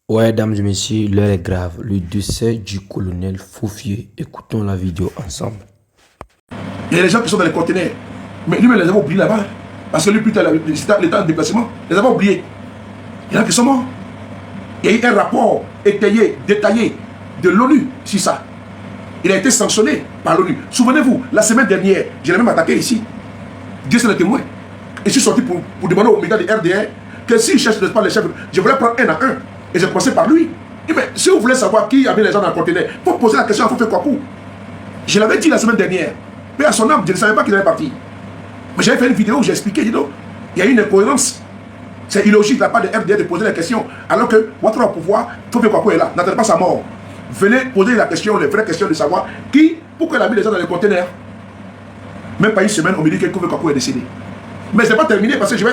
Ouais, dames et messieurs, l'heure est grave. Le décès du colonel Foufier. Écoutons la vidéo ensemble. Il y a les gens qui sont dans les conteneurs. Mais lui-même les avait oubliés là-bas. Parce que lui, plus tard, l'état de déplacement, les avait oubliés. Il y en a qui sont morts. Il y a eu un rapport étayé, détaillé de l'ONU sur ça. Il a été sanctionné par l'ONU. Souvenez-vous, la semaine dernière, je l'ai même attaqué ici. Dieu c'est le témoin. Et je suis sorti pour demander aux médias de RDR que s'ils cherchent, n'est-ce pas, les chefs, je voulais prendre un à un. Et j'ai commencé par lui. Et mais si vous voulez savoir qui avait les gens dans le conteneur, il faut poser la question à Foufier Kouakou. Je l'avais dit la semaine dernière. Mais à son âme, je ne savais pas qu'il allait partir. Mais j'avais fait une vidéo où j'ai expliqué, il y a une incohérence. C'est illogique de la part de RDR de poser la question, alors que Ouattara au pouvoir, Foufier Kouakou est là, n'attendez pas sa mort. Venez poser la question, les vraies questions de savoir pourquoi il a mis les gens dans les conteneurs. Même pas une semaine, on me dit que Foufier Kouakou est décédé. Mais ce n'est pas terminé parce que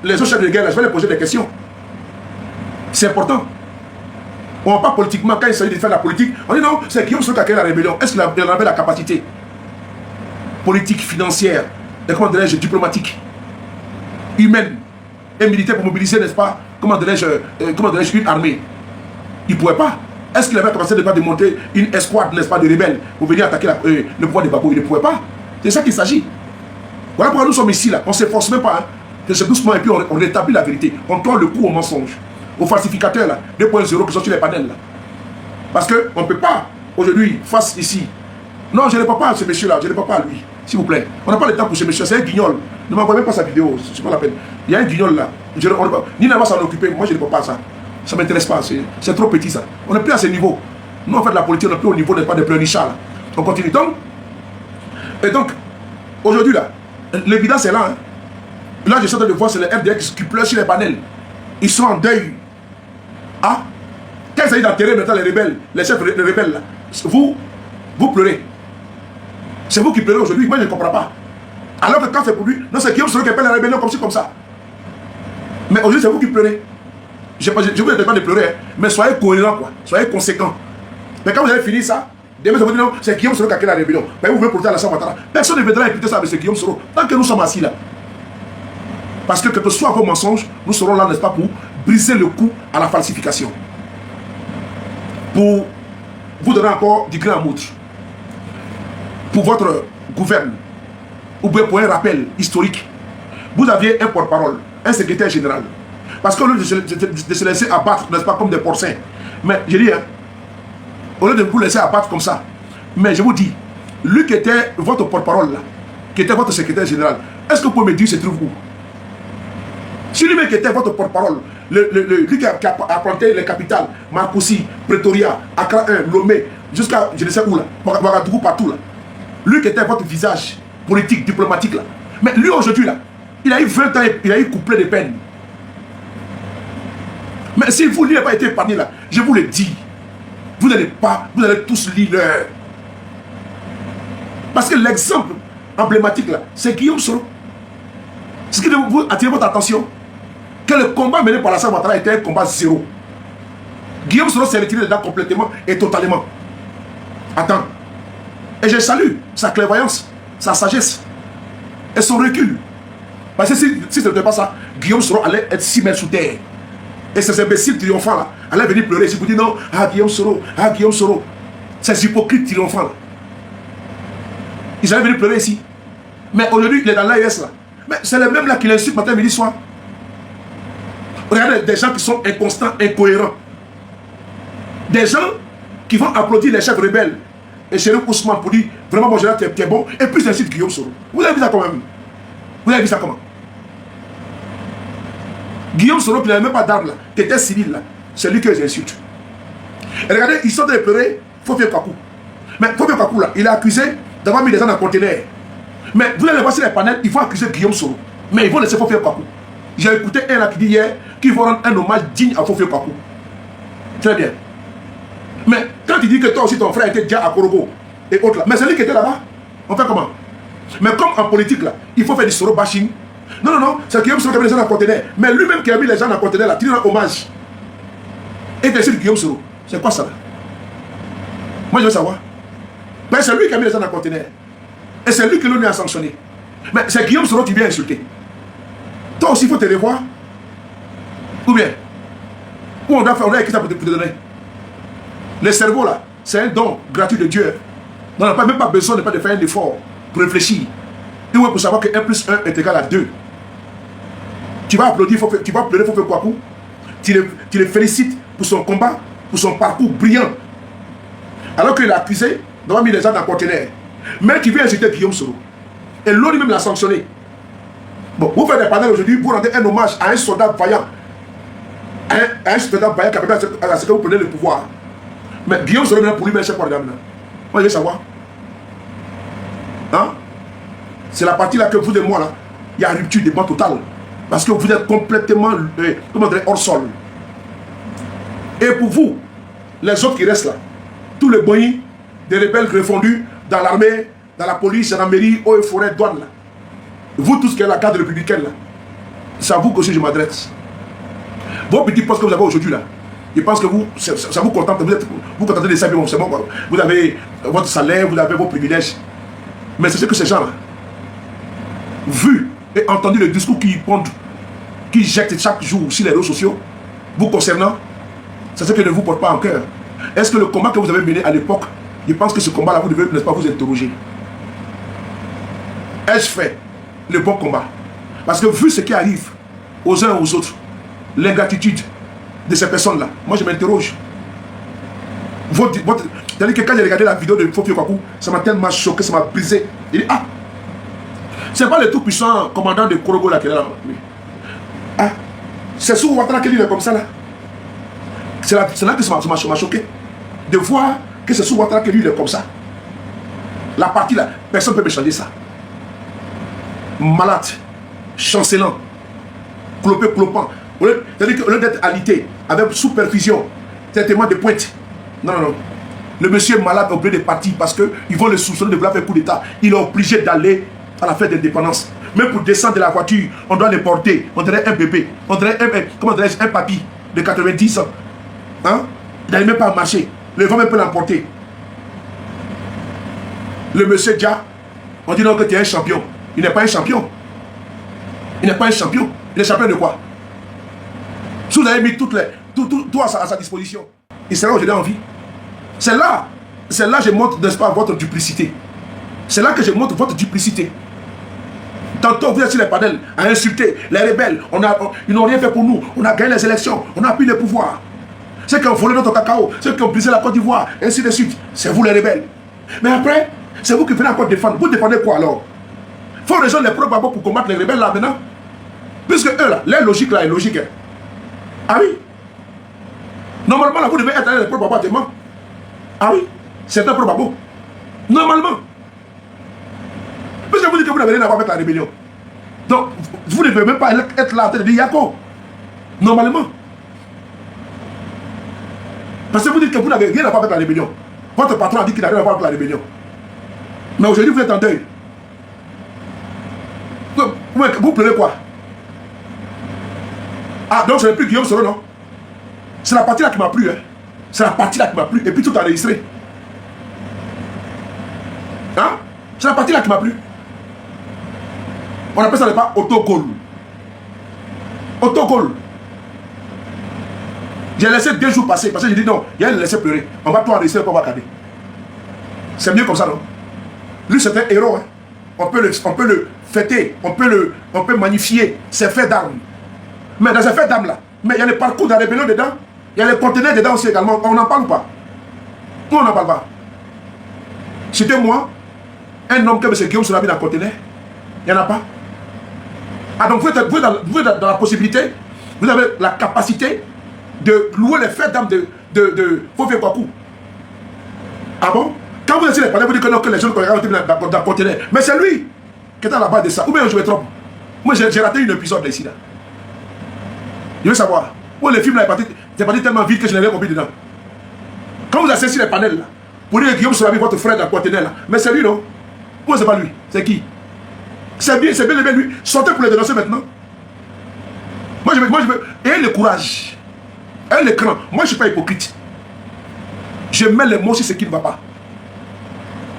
les autres chefs de guerre, je vais les poser des questions. C'est important. On ne va pas politiquement, quand il s'agit de faire la politique, on dit non, c'est Guillaume Soro qui a créé la rébellion. Est-ce qu'il en avait la capacité politique, financière, et comment dirais-je, diplomatique, humaine et militaire pour mobiliser, n'est-ce pas, comment dirais-je, une armée? Il ne pouvait pas. Est-ce qu'il avait la capacité de monter une escouade, n'est-ce pas, de rebelles pour venir attaquer le pouvoir de Gbagbo? Il ne pouvait pas. C'est ça qu'il s'agit. Voilà pourquoi nous sommes ici, là. On ne s'efforce même pas. Hein. C'est doucement et puis on rétablit la vérité. On tourne le coup au mensonge, aux falsificateurs, là, 2.0 qui sont sur les panels, là. Parce qu'on ne peut pas, aujourd'hui, face ici. Non, je ne parle pas à ce monsieur-là, je ne parle pas à lui, s'il vous plaît. On n'a pas le temps pour ce monsieur, c'est un guignol. Ne m'envoyez même pas sa vidéo, c'est pas la peine. Il y a un guignol là. Nina va s'en occuper, moi je ne parle pas à ça. Ça ne m'intéresse pas, c'est trop petit ça. On n'est plus à ce niveau. Nous on fait de la politique, on n'est plus au niveau, n'est pas de pleurnichat là. On continue donc. Et donc, aujourd'hui là, l'évidence est là. Hein. Là, je suis en train de voir, c'est les FDR qui pleurent sur les panels. Ils sont en deuil. Ah, quand il s'agit d'enterrer maintenant les rebelles, les chefs les rebelles là, vous pleurez. C'est vous qui pleurez aujourd'hui, moi je ne comprends pas. Alors que quand c'est pour lui, non, c'est Guillaume Soro qui appelle la rébellion comme ci, comme ça. Mais aujourd'hui, c'est vous qui pleurez. Je vous demande pas de pleurer, hein, mais soyez cohérents, quoi. Soyez conséquents. Mais quand vous avez fini ça, demain, vous dites non, c'est Guillaume Soro qui a créé la rébellion. Mais vous voulez porter à la Ouattara. Personne ne viendra écouter ça avec Guillaume Soro tant que nous sommes assis là. Parce que quel que soit vos mensonges, nous serons là, n'est-ce pas, pour briser le coup à la falsification. Pour vous donner encore du grain à moudre. Pour votre gouvernement, ou bien pour un rappel historique, vous aviez un porte-parole, un secrétaire général. Parce qu'au lieu de se laisser abattre, n'est-ce pas, comme des porcins, mais je dis, hein, au lieu de vous laisser abattre comme ça, mais je vous dis, lui qui était votre porte-parole, là, qui était votre secrétaire général, est-ce que vous pouvez me dire se trouve où? Si lui-même qui était votre porte-parole, lui qui a applanté les capitales, Marcoussis, Pretoria, Accra 1, Lomé, jusqu'à je ne sais où là, Ouagadougou, partout là, lui qui était votre visage politique, diplomatique là. Mais lui aujourd'hui là, il a eu 20 ans, il a eu couplet de peine. Mais si vous, lui n'avez pas été épargné là, je vous le dis, vous allez tous lire l'heure. Parce que l'exemple emblématique là, c'est Guillaume Soro. Ce qui doit vous attirer votre attention, que le combat mené par la Ouattara était un combat zéro. Guillaume Soro s'est retiré dedans complètement et totalement. Attends. Et je salue sa clairvoyance, sa sagesse et son recul. Parce que si ce n'était pas ça, Guillaume Soro allait être 6 mètres sous terre. Et ces imbéciles triomphants là allaient venir pleurer. Si vous dites non, Guillaume Soro, ces hypocrites triomphants là. Ils allaient venir pleurer ici. Mais aujourd'hui, il est dans l'AES là. Mais c'est le même là qui l'insulte matin, midi, soir. Regardez des gens qui sont inconstants, incohérents. Des gens qui vont applaudir les chefs rebelles. Et Chérif Ousmane pour dire vraiment, mon général, tu es bon. Et puis, c'est ainsi Guillaume Soro. Vous avez vu ça quand même? Vous avez vu ça comment? Guillaume Soro, qui n'avait même pas d'armes là, qui était civil là, c'est lui que j'insulte. Et regardez, ils sont de pleurer Foufier Kouakou. Mais Foufier Kouakou là, il est accusé d'avoir mis des gens dans le conteneur. Mais vous allez voir sur les panels, ils vont accuser Guillaume Soro. Mais ils vont laisser Foufier Kouakou. J'ai écouté un là qui dit hier qu'il faut rendre un hommage digne à Foufier Kouakou. Très bien. Mais quand il dit que toi aussi ton frère était déjà à Korogo et autres là, mais c'est lui qui était là-bas. On fait comment? Mais comme en politique là, il faut faire du Soro bashing. Non, c'est Guillaume Soro qui a mis les gens dans le conteneur. Mais lui-même qui a mis les gens dans le conteneur là, tu lui rends hommage. Et tu Guillaume Soro. C'est quoi ça là? Moi je veux savoir. Mais c'est lui qui a mis les gens dans le conteneur. Et c'est lui que l'on a sanctionné. Mais c'est Guillaume Soro qui vient insulter. Toi aussi il faut te revoir. Ou bien Ou on a écrit ça pour te donner. Le cerveau là, c'est un don gratuit de Dieu. On n'a même pas besoin de faire un effort pour réfléchir. Et ouais, pour savoir que 1 plus 1 est égal à 2. Tu vas applaudir, tu vas pleurer, il faut faire quoi? Tu le félicites pour son combat, pour son parcours brillant. Alors qu'il a accusé d'avoir mis les gens dans le conteneur. Mais qui vient insulter Guillaume Soro. Et l'ONU même l'a sanctionné. Bon, vous faites des panels aujourd'hui, vous rendez un hommage à un soldat vaillant. À un soldat vaillant qui a permis à ce que vous prenez le pouvoir. Mais Guillaume Soro pour lui, mais chef pour les dames. Moi, je veux savoir. Hein? C'est la partie là que vous et moi, là, il y a rupture des bancs totale. Parce que vous êtes complètement comment dire, hors sol. Et pour vous, les autres qui restent là, tous les boyins, des rebelles refondus dans l'armée, dans la police, dans la mairie, eaux et forêts, douane là. Vous tous qui êtes la garde républicaine là, c'est à vous que je m'adresse. Vos petits postes que vous avez aujourd'hui là, je pense que vous, ça vous contente, vous contentez de ça, c'est bon, quoi. Vous avez votre salaire, vous avez vos privilèges. Mais c'est ce que ces gens là, vu et entendu le discours qui jettent chaque jour sur les réseaux sociaux, vous concernant, c'est ce que ne vous porte pas en cœur. Est-ce que le combat que vous avez mené à l'époque, je pense que ce combat-là, vous devez, n'est-ce pas, vous interroger. Ai-je fait le bon combat? Parce que vu ce qui arrive aux uns et aux autres, l'ingratitude de ces personnes-là, moi je m'interroge. C'est-à-dire que quand j'ai regardé la vidéo de Fofio Kwaku, ça m'a tellement choqué, ça m'a brisé. Il dit, ah, c'est pas le tout puissant commandant de Korogo là qui est là. Ah, c'est sous Ouattara qu'il est comme ça là. C'est là que ça m'a choqué. De voir que c'est sous Ouattara que lui il est comme ça. La partie là, personne ne peut me changer ça. Malade, chancelant, clopant. C'est-à-dire qu'au lieu d'être alité, avec sous-perfusion, traitement de pointe. Non. Le monsieur est malade au blé de parti parce qu'ils vont le soupçonner de vouloir faire coup d'État. Il est obligé d'aller à la fête d'indépendance. Même pour descendre de la voiture, on doit le porter. On dirait un bébé. On dirait un papy de 90 ans. Hein? Il n'arrive même pas à marcher. Le vent même peut l'emporter. Le monsieur Dia, on dit non que tu es un champion. Il n'est pas un champion. Il n'est pas un champion. Il est champion de quoi? Si vous avez mis tout à sa disposition, il sera aujourd'hui en vie. C'est là que je montre, n'est-ce pas, votre duplicité. C'est là que je montre votre duplicité. Tantôt, vous êtes sur les panels à insulter les rebelles. Ils n'ont rien fait pour nous. On a gagné les élections. On a pris le pouvoir. Ceux qui ont volé notre cacao, ceux qui ont brisé la Côte d'Ivoire, ainsi de suite. C'est vous les rebelles. Mais après, c'est vous qui venez encore défendre. Vous défendez quoi alors? Il faut rejoindre les propres babos pour combattre les rebelles là maintenant. Puisque eux là, leur logique là est logique. Hein. Ah oui? Normalement là, vous devez être dans les propres babos tellement. Ah oui? C'est un propre babo. Normalement. Parce que vous dites que vous n'avez rien à voir avec la rébellion. Donc, vous ne devez même pas être là en train de dire Yako. Normalement. Parce que vous dites que vous n'avez rien à voir avec la rébellion. Votre patron a dit qu'il n'a rien à voir avec la rébellion. Mais aujourd'hui, vous êtes en deuil. Vous pleurez quoi? Ah, donc ce n'est plus Guillaume Soro, non? C'est la partie là qui m'a plu. Hein. C'est la partie là qui m'a plu. Et puis tout enregistré. Hein? C'est la partie là qui m'a plu. On appelle ça le pas autogol. Autogol. J'ai laissé 2 jours passer parce que j'ai dit non, il a laissé pleurer. On va tout enregistrer pour regarder. C'est mieux comme ça, non? Lui, c'est un héros. Hein. On peut le fêter, on peut magnifier ses faits d'armes. Mais dans ces faits d'armes là, mais il y a le parcours de la rébellion dedans, il y a les conteneurs dedans aussi également. On n'en parle pas. Nous, on n'en parle pas. C'était moi, un homme comme M. Guillaume Soro dans le conteneur. Il n'y en a pas. Ah donc vous êtes dans la possibilité, vous avez la capacité de louer les faits d'armes de Fofio Kwaku. Ah bon? Quand vous êtes sur les panneaux, vous dites que les jeunes ont été dans le conteneur. Mais c'est lui qui est à la base de ça. Ou bien je me trompe. Moi j'ai raté une épisode ici là. Je veux savoir. Où le film là est parti tellement vite que je n'ai rien compris dedans. Quand vous asseyez sur les panels là, pour dire que Guillaume Soro, votre frère dans le conteneur là. Mais c'est lui non? Moi c'est pas lui. C'est qui? C'est bien lui. Sortez pour les dénoncer maintenant. Moi je veux. Ayez le courage. Ayez l'écran. Moi je ne suis pas hypocrite. Je mets les mots sur ce qui ne va pas.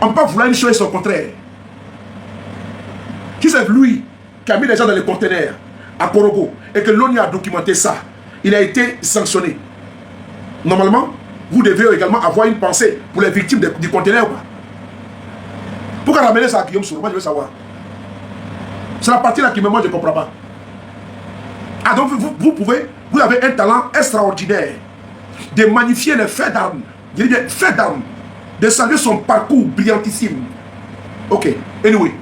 On ne peut pas vouloir une chose et son contraire. Si c'est lui qui a mis les gens dans les conteneurs à Korogo et que l'ONU a documenté ça, il a été sanctionné. Normalement, vous devez également avoir une pensée pour les victimes du conteneur. Pourquoi ramener ça à Guillaume Soro? Moi, je veux savoir. C'est la partie là qui moi, je ne comprends pas. Ah, donc vous avez un talent extraordinaire de magnifier les faits d'armes. Je dis bien faits d'armes. De saluer son parcours brillantissime. Ok, anyway.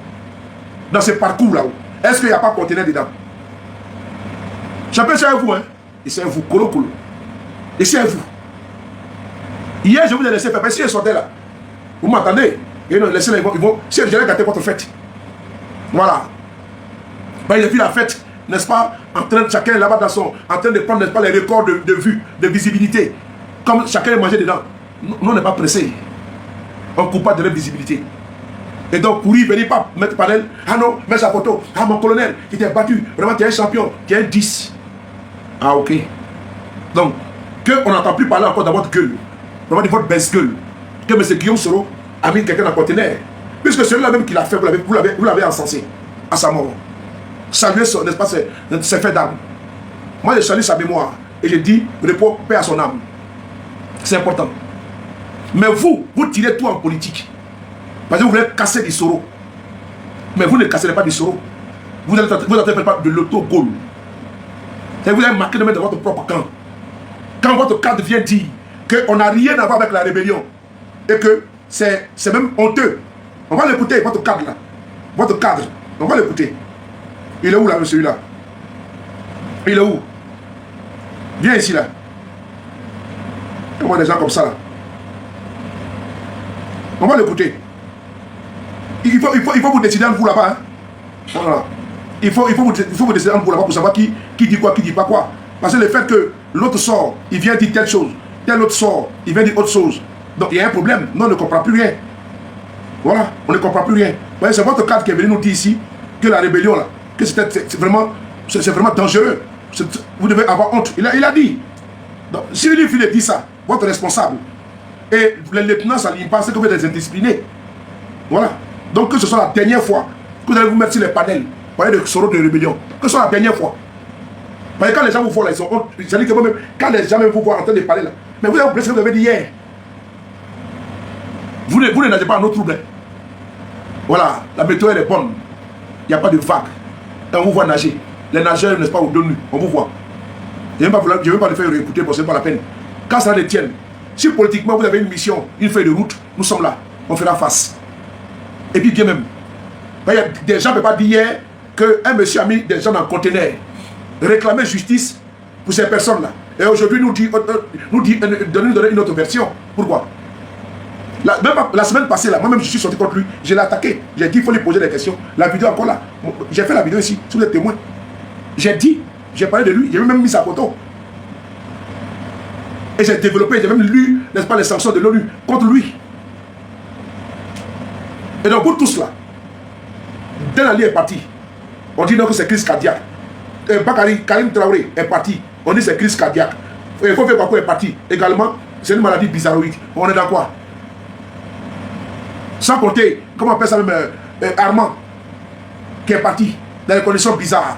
Dans ce parcours-là, est-ce qu'il n'y a pas conteneur dedans? Chacun, c'est à vous, hein. Et c'est à vous, colo. Et c'est à vous. Hier, je vous ai laissé faire. Si ils sortaient là, vous m'entendez? Et non, laissez-les, ils vont. Si j'allais gâter votre fête. Voilà. Ben, il a vu la fête, n'est-ce pas? En train de chacun là-bas en train de prendre, n'est-ce pas, les records de vue, de visibilité. Comme chacun mangeait dedans. Nous, on n'est pas pressés. On ne coupe pas de leur visibilité. Et donc, pour y venir, pas mettre panel. Ah non, mets sa photo. Ah, mon colonel, qui t'est battu. Vraiment, tu es un champion. Tu es un 10. Ah, ok. Donc, qu'on n'entend plus parler encore dans votre gueule. Vraiment, de votre baisse gueule. Que M. Guillaume Soro a mis quelqu'un dans le conteneur. Puisque celui-là même qui l'a fait, vous l'avez encensé à sa mort. Saluer, n'est-ce pas, ses faits d'âme. Moi, je salue sa mémoire. Et je dis, repos, paix à son âme. C'est important. Mais vous tirez tout en politique. Parce que vous voulez casser des Soro. Mais vous ne casserez pas des Soro. Vous n'allez pas de l'autogol. Vous allez marquer de mettre dans votre propre camp. Quand votre cadre vient dire qu'on n'a rien à voir avec la rébellion et que c'est même honteux, on va l'écouter, votre cadre là. Votre cadre, on va l'écouter. Il est où là, celui-là? Il est où? Viens ici là. On voit des gens comme ça là. On va l'écouter. Il faut vous décider entre vous là-bas. Hein? Voilà. Il faut vous décider entre vous là-bas pour savoir qui dit quoi, qui dit pas quoi. Parce que le fait que l'autre sort, il vient dire telle chose, tel autre sort, il vient dire autre chose. Donc il y a un problème. Non, on ne comprend plus rien. Voilà, on ne comprend plus rien. C'est votre cadre qui est venu nous dire ici que la rébellion là, que c'est vraiment dangereux. Vous devez avoir honte. Il a dit. Donc, si lui dit ça, votre responsable, et les lieutenants, ça ne pense que vous êtes indisciplinés. Voilà. Donc que ce soit la dernière fois que vous allez vous mettre sur les panels, parler de Soro de rébellion. Que ce soit la dernière fois. Parce que quand les gens vous voient là, ils sont honte. C'est-à-dire que vous-même, quand les gens vous voient en train de parler là, mais vous avez oublié ce que vous avez dit hier. Vous ne nagez pas à nos troubles. Voilà, la météo elle est bonne. Il n'y a pas de vague. Et on vous voit nager. Les nageurs, n'est-ce pas, au dos nu, on vous voit. Je ne vais pas le faire réécouter parce que ce n'est pas la peine. Quand ça les tienne, si politiquement vous avez une mission, une feuille de route, nous sommes là. On fera face. Et puis bien même. Il y a des gens ne peuvent pas dire hier qu'un monsieur a mis des gens dans le conteneur. Réclamer justice pour ces personnes-là. Et aujourd'hui nous donner une autre version. Pourquoi? La semaine passée, là, moi-même je suis sorti contre lui. Je l'ai attaqué. J'ai dit qu'il faut lui poser des questions. La vidéo encore là. J'ai fait la vidéo ici, sous les témoins. J'ai dit, j'ai parlé de lui, j'ai même mis sa photo. Et j'ai développé, j'ai même lu, n'est-ce pas, les sanctions de l'ONU contre lui. Et donc, pour tous là, dès la ligne est parti, on dit non que c'est crise cardiaque. Karim Traoré est parti, on dit c'est crise cardiaque. Il faut faire quoi pour est parti. Également, c'est une maladie bizarroïde. On est dans quoi? Sans compter, comment on appelle ça même, Armand, qui est parti dans des conditions bizarres.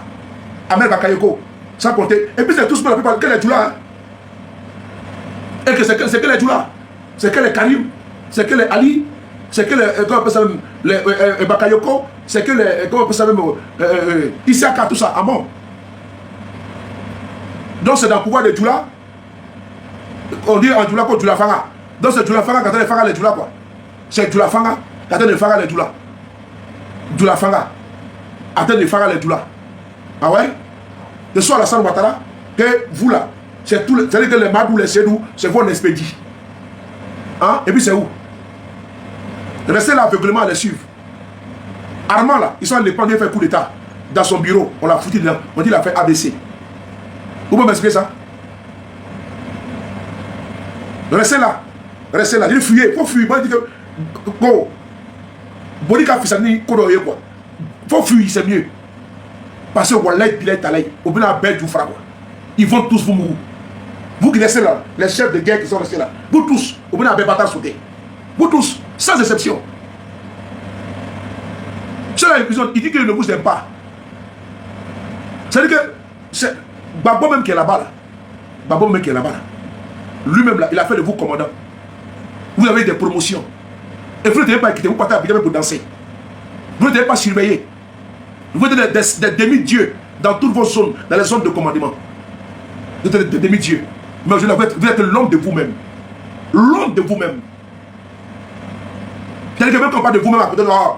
Ahmed Bakayoko, sans compter. Et puis c'est tous pour la plupart, quel est tout là? Et que c'est que les Djoula, c'est que les Karim, c'est que les Ali, c'est que les, comment on appelle ça même, les Bakayoko, c'est que les, comment on appelle ça même, Issaka, tout ça, Amon. Donc c'est dans le pouvoir de Djoula, on dit en Djoula quoi, Djoula Fanga. Donc c'est Djoula Fanga, quand on est Fanga les Djoula quoi. C'est Djoula Fanga, quand on est Fanga les Djoula. Djoula Fanga, attends de Fanga les Djoula. Ah ouais? De soit Alassane Ouattara, que vous là, c'est-à-dire que les Madou, les Sédou, c'est vous en expédie. Hein? Et puis c'est où? Restez là aveuglement à les suivre. Armand là, ils sont allés prendre, il a fait coup d'état. Dans son bureau, on l'a foutu dedans. On dit qu'il a fait ABC. Vous pouvez m'expliquer ça? Restez là. Restez là. Il fuit. Il faut fuir. Il dit que. Bon. Bonika Fissani, Kodoye quoi. Il faut fuir, c'est mieux. Parce que Wallah, Bilay Talay, au bout de la belle du frère. Ils vont tous vous mourir. Vous qui laissez là, les chefs de guerre qui sont restés là, vous tous, au bout de la belle bataille sauter. Vous tous, sans exception. Ceux-là, il dit qu'il ne vous aime pas. C'est-à-dire que c'est Babo même qui est là-bas. Là. Babo même qui est là-bas. Là. Lui-même, là, il a fait de vous commandant. Vous avez des promotions. Et vous ne devez pas quitter, vous partez à Abidjan pour danser. Vous ne devez pas surveiller. Vous êtes des demi-dieux dans toutes vos zones, dans les zones de commandement. Vous êtes des demi-dieux. Mais aujourd'hui, vous êtes l'homme de vous-même. L'homme de vous-même. C'est-à-dire que même quand on parle de vous-même, à côté de oh,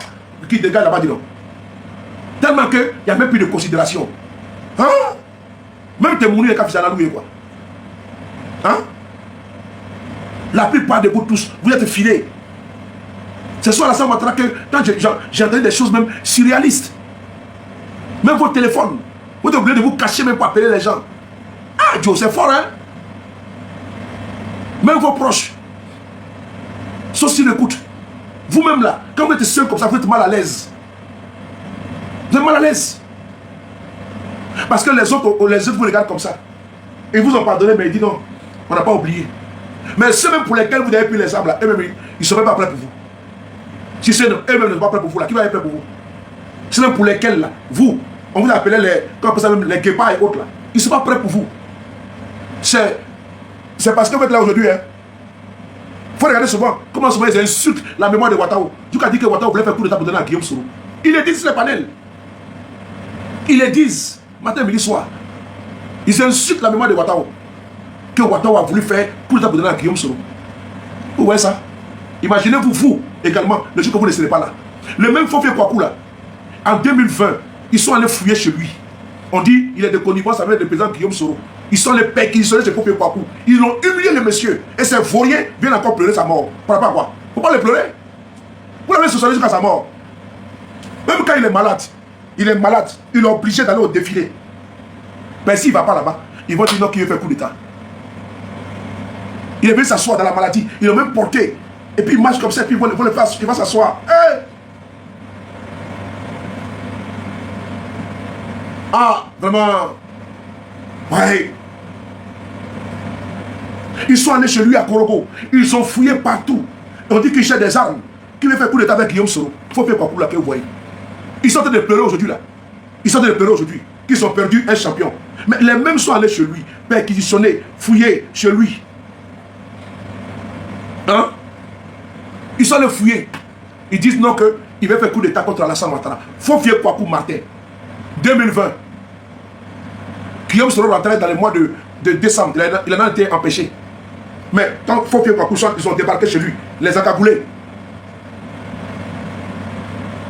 qui dégage là-bas, dis donc. Tellement qu'il n'y a même plus de considération. Hein? Même tes mounis et cafés à la louer, quoi. Hein? La plupart de vous tous, vous êtes filés. Ce soir, là, ça montrera que quand j'ai entendu des choses même surréalistes. Même vos téléphones, vous êtes obligé de vous cacher même pour appeler les gens. Ah, Dieu, c'est fort, hein? Même vos proches. Sauf s'ils écoutent. Vous-même là, quand vous êtes seul comme ça, vous êtes mal à l'aise. Vous êtes mal à l'aise. Parce que les autres vous regardent comme ça. Et vous ont pardonné, mais ils disent non, on n'a pas oublié. Mais ceux même pour lesquels vous avez pris les armes là, eux-mêmes, ils ne seront pas prêts pour vous. Si c'est eux-mêmes ne sont pas prêts pour vous là, qui va être prêt pour vous? C'est même pour lesquels là, vous, on vous appelait les, comme ça même les guépards et autres là, ils ne sont pas prêts pour vous. C'est parce que vous êtes là aujourd'hui, hein. Il faut regarder souvent comment souvent ils insultent la mémoire de Ouattara. Tu as dit que Ouattara voulait faire coup d'état pour donner à Guillaume Soro. Ils le disent sur les panels. Ils le disent matin, midi, soir. Ils insultent la mémoire de Ouattara. Que Ouattara a voulu faire coup d'état pour donner à Guillaume Soro. Vous voyez ça? Imaginez-vous, vous également, le jour que vous ne serez pas là. Le même Fofié Kouakou là, en 2020, ils sont allés fouiller chez lui. On dit il est de connivence avec le président Guillaume Soro. Ils sont les perquisitionnés chez Fofié Kouakou. Ils ont humilié le monsieur. Et ces vauriens viennent encore pleurer sa mort. Par rapport à quoi? Il ne faut pas le pleurer. Vous l'avez socialisé jusqu'à sa mort. Même quand il est malade, il est obligé d'aller au défilé. Mais s'il ne va pas là-bas, ils vont dire non, qu'il veut faire coup d'état. Il est venu s'asseoir dans la maladie. Ils l'ont même porté. Et puis il marche comme ça, et puis il va s'asseoir. Hey! Ah, vraiment. Ouais. Ils sont allés chez lui à Korogo. Ils ont fouillé partout. On dit qu'il cherche des armes. Qui veut faire coup d'état avec Guillaume Soro. Il faut faire quoi pour là que vous voyez. Ils sont en train de pleurer aujourd'hui là. Ils sont en train de pleurer aujourd'hui. Qu'ils ont perdu un champion. Mais les mêmes sont allés chez lui. Perquisitionner, fouiller chez lui. Hein? Ils sont allés fouiller. Ils disent non qu'il veut faire coup d'état contre Alassane Ouattara. Fofié Kouakou Martin. 2020. Guillaume Soro rentrait dans le mois de décembre. Il en a été empêché. Mais quand Fofié Kouakou ils ont débarqué chez lui, les accaboulés.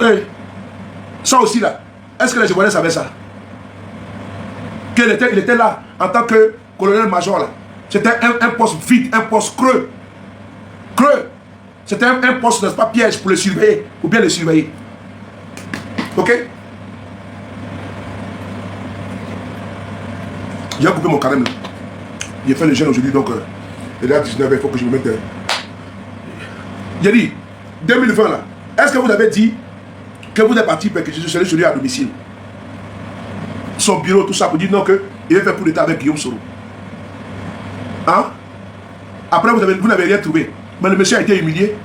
Et ça aussi là, est-ce que les Ivoiriens savaient ça? Il était là en tant que colonel-major là. C'était un poste vide, un poste creux. Creux. C'était un poste, n'est-ce pas, piège pour le surveiller, pour bien le surveiller. Ok? J'ai coupé mon carême là. J'ai fait le jeûne aujourd'hui, donc il est à 19h, il faut que je me mette. J'ai dit, 2020 là, est-ce que vous avez dit que vous êtes parti parce que je suis celui à domicile? Son bureau, tout ça, pour dire non qu'il veut faire coup d'état avec Guillaume Soro. Hein? Après, vous n'avez rien trouvé. Mais le monsieur a été humilié.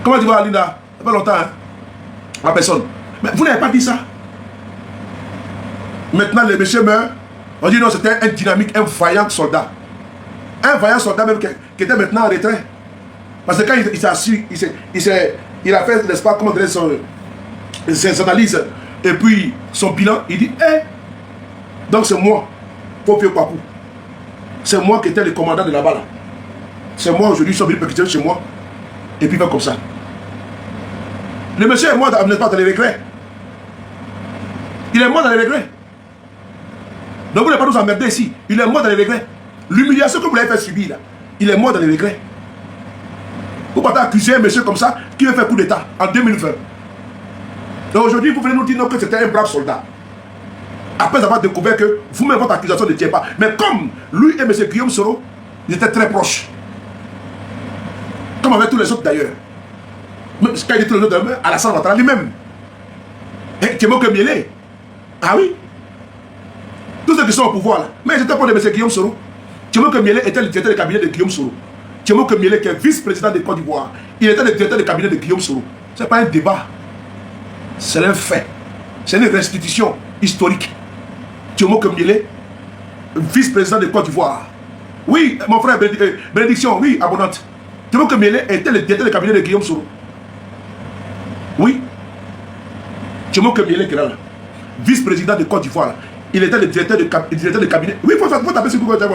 Comment tu vas, Linda? Ça fait longtemps, hein? La personne. Mais vous n'avez pas dit ça. Maintenant, le monsieur meurt. On dit non, c'était un dynamique, un vaillant soldat. Un vaillant soldat même qui était maintenant en retrait. Parce que quand il s'est assis, il a fait, n'est-ce pas, comment dire, ses analyses et puis son bilan, il dit, donc c'est moi, Fofié Kouakou. C'est moi qui étais le commandant de là-bas là. C'est moi aujourd'hui, ils sont venus perquisitionner chez moi. Et puis il va comme ça. Le monsieur est mort dans les regrets. Il est mort dans les regrets. Donc vous n'allez pas nous emmerder ici. Il est mort dans les regrets. L'humiliation que vous l'avez fait subir là, il est mort dans les regrets. Vous partez accuser un monsieur comme ça qui veut faire coup d'état en 2020. Donc aujourd'hui, vous venez nous dire non, que c'était un brave soldat. Après avoir découvert que vous-même votre accusation ne tient pas. Mais comme lui et M. Guillaume Soro, ils étaient très proches. Comme avec tous les autres d'ailleurs. Quand il dit tous les autres, Alassane Ouattara lui-même. Et Tchémo Kemiele. Ah oui. Tous ceux qui sont au pouvoir là. Mais j'étais pas de M. Guillaume Soro. Tchémo Kemiele était le directeur du cabinet de Guillaume Soro. Tchémo Kemiele qui est vice-président de Côte d'Ivoire. Il était le directeur du cabinet de Guillaume Soro. Ce n'est pas un débat. C'est un fait. C'est une restitution historique. Tchémo Kemiele, vice-président de Côte d'Ivoire. Oui, mon frère, bénédiction, oui, abondante. Tu vois que Miele était le directeur de cabinet de Guillaume Soro. Oui. Tu vois que Miele qui est là, vice-président de Côte d'Ivoire, il était le directeur de cabinet. Oui, il faut taper sur Google.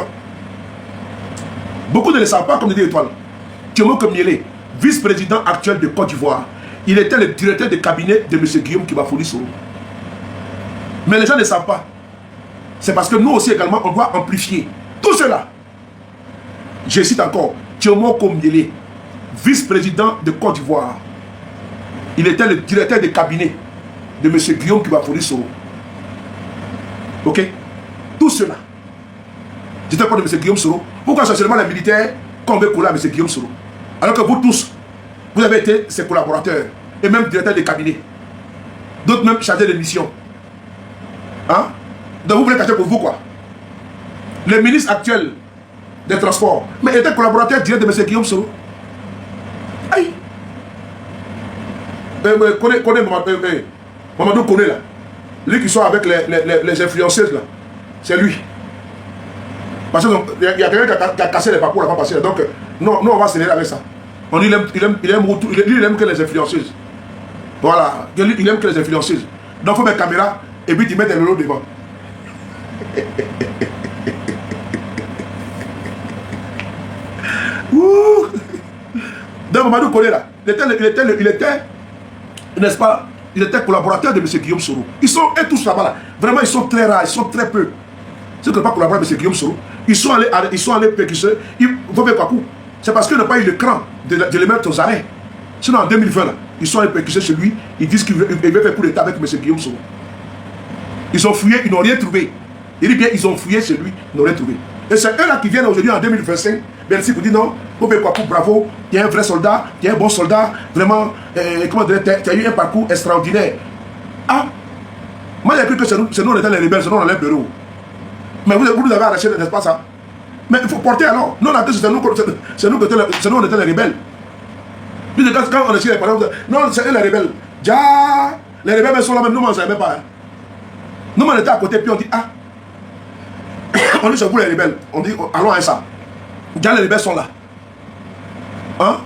Beaucoup ne le savent pas comme des étoiles. Tu vois que Miele, vice-président actuel de Côte d'Ivoire, il était le directeur de cabinet de M. Guillaume Kibafoli Soro. Mais les gens ne savent pas. C'est parce que nous aussi également, on doit amplifier tout cela. Je cite encore, Thiomoko Miele, vice-président de Côte d'Ivoire. Il était le directeur de cabinet de M. Guillaume Kibafoli Soro. Ok? Tout cela. J'étais pas de M. Guillaume Soro. Pourquoi c'est seulement les militaires qu'on veut coller à M. Guillaume Soro? Alors que vous tous, vous avez été ses collaborateurs et même directeurs de cabinet. D'autres même chargés de mission. Hein? Donc vous voulez cacher pour vous quoi? Le ministre actuel des Transports, mais il était collaborateur direct de M. Guillaume Soro. Aïe! Mamadou connaît là. Lui qui soit avec les influenceuses là. C'est lui. Parce qu'il y a quelqu'un qui a cassé les parcours là-bas passé. Donc, non, on va s'énerver avec ça. On dit il aime que les influenceuses. Voilà. Il aime que les influenceuses. Donc, il faut mettre caméra et puis il met des lolos devant. Donc, Mamadou connaît là. Il était, n'est-ce pas, il était collaborateur de M. Guillaume Soro. Ils sont, et tous là-bas là, vraiment ils sont très rares, ils sont très peu. Ceux qui n'ont pas collaboré avec M. Guillaume Soro, ils sont allés pécusser. Vous voyez quoi? C'est parce qu'ils n'ont pas eu le cran de les mettre aux arrêts. Sinon en 2020 là, ils sont allés pécusser chez lui, ils disent qu'ils veulent faire coup d'état avec M. Guillaume Soro. Ils ont fouillé, ils n'ont rien trouvé. Il dit bien, ils ont fouillé chez lui, ils n'ont rien trouvé. Et c'est eux là qui viennent aujourd'hui en 2025. Merci pour dire non, vous faites quoi pour bravo, tu es un vrai soldat, tu es un bon soldat, vraiment, comment dire, tu as eu un parcours extraordinaire. Ah, moi j'ai cru que c'est nous on était les rebelles, c'est nous on enlève le héros. Mais vous avez arraché, n'est-ce pas ça? Mais il faut porter alors. Non, on a dit c'est nous on était les rebelles. Puis quand on a dit les parents, non, c'est eux les rebelles. Déjà, les rebelles sont là même, nous on ne savait même pas. Hein. Nous on était à côté, puis on dit, ah, on dit c'est vous les rebelles. On dit, allons à ça. Déjà les rebelles sont là. Hein?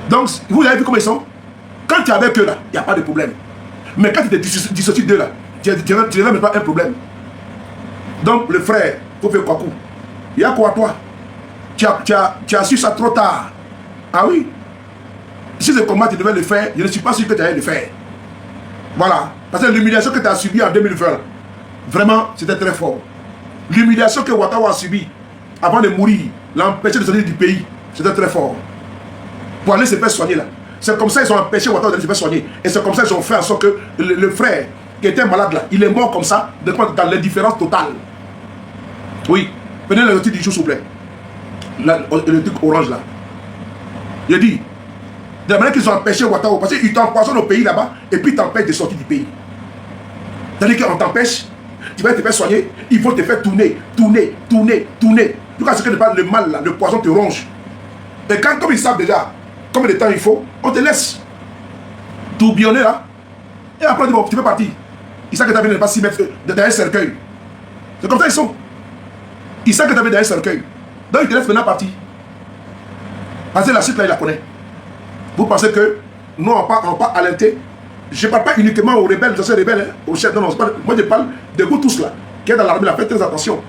Donc, vous avez vu comment ils sont? Quand tu es avec eux là, il n'y a pas de problème. Mais quand tu te dissocies d'eux là, tu n'as même pas un problème. Donc, le frère, il faut faire quoi? Il y a quoi toi? Tu as su ça trop tard. Ah oui? Si ce combat tu devais le faire, je ne suis pas sûr que tu allais le faire. Voilà. Parce que l'humiliation que tu as subie en 2020, vraiment, c'était très fort. L'humiliation que Ouattara a subie avant de mourir, l'empêcher de sortir du pays, c'était très fort. Pour aller se faire soigner là. C'est comme ça qu'ils ont empêché Ouattara de se faire soigner. Et c'est comme ça qu'ils ont fait en sorte que le frère qui était malade là, il est mort comme ça, dans l'indifférence totale. Oui. Prenez le titre du jour, s'il vous plaît. Le truc orange là. Il a dit, de la manière qu'ils ont empêché Ouattara, parce qu'ils t'empoisonnent au pays là-bas, et puis ils t'empêchent de sortir du pays. C'est-à-dire qu'on t'empêche, tu vas te faire soigner, ils vont te faire tourner. Tout cas, ce que le mal là, le poison te ronge. Et quand, comme ils savent déjà combien de temps il faut, on te laisse tourbillonner là. Et après, bon, tu peux partir. Ils savent que tu n'as pas 6 mètres dans un cercueil. C'est comme ça ils sont. Ils savent que tu avais dans un cercueil. Donc ils te laissent maintenant partir. Parce que la suite là, il la connaît. Vous pensez que nous, on n'a pas alerté. Je ne parle pas uniquement aux rebelles, aux anciens rebelles, hein, aux chefs. Non, moi je parle de vous tous là, qui est dans l'armée, là, faites très attention.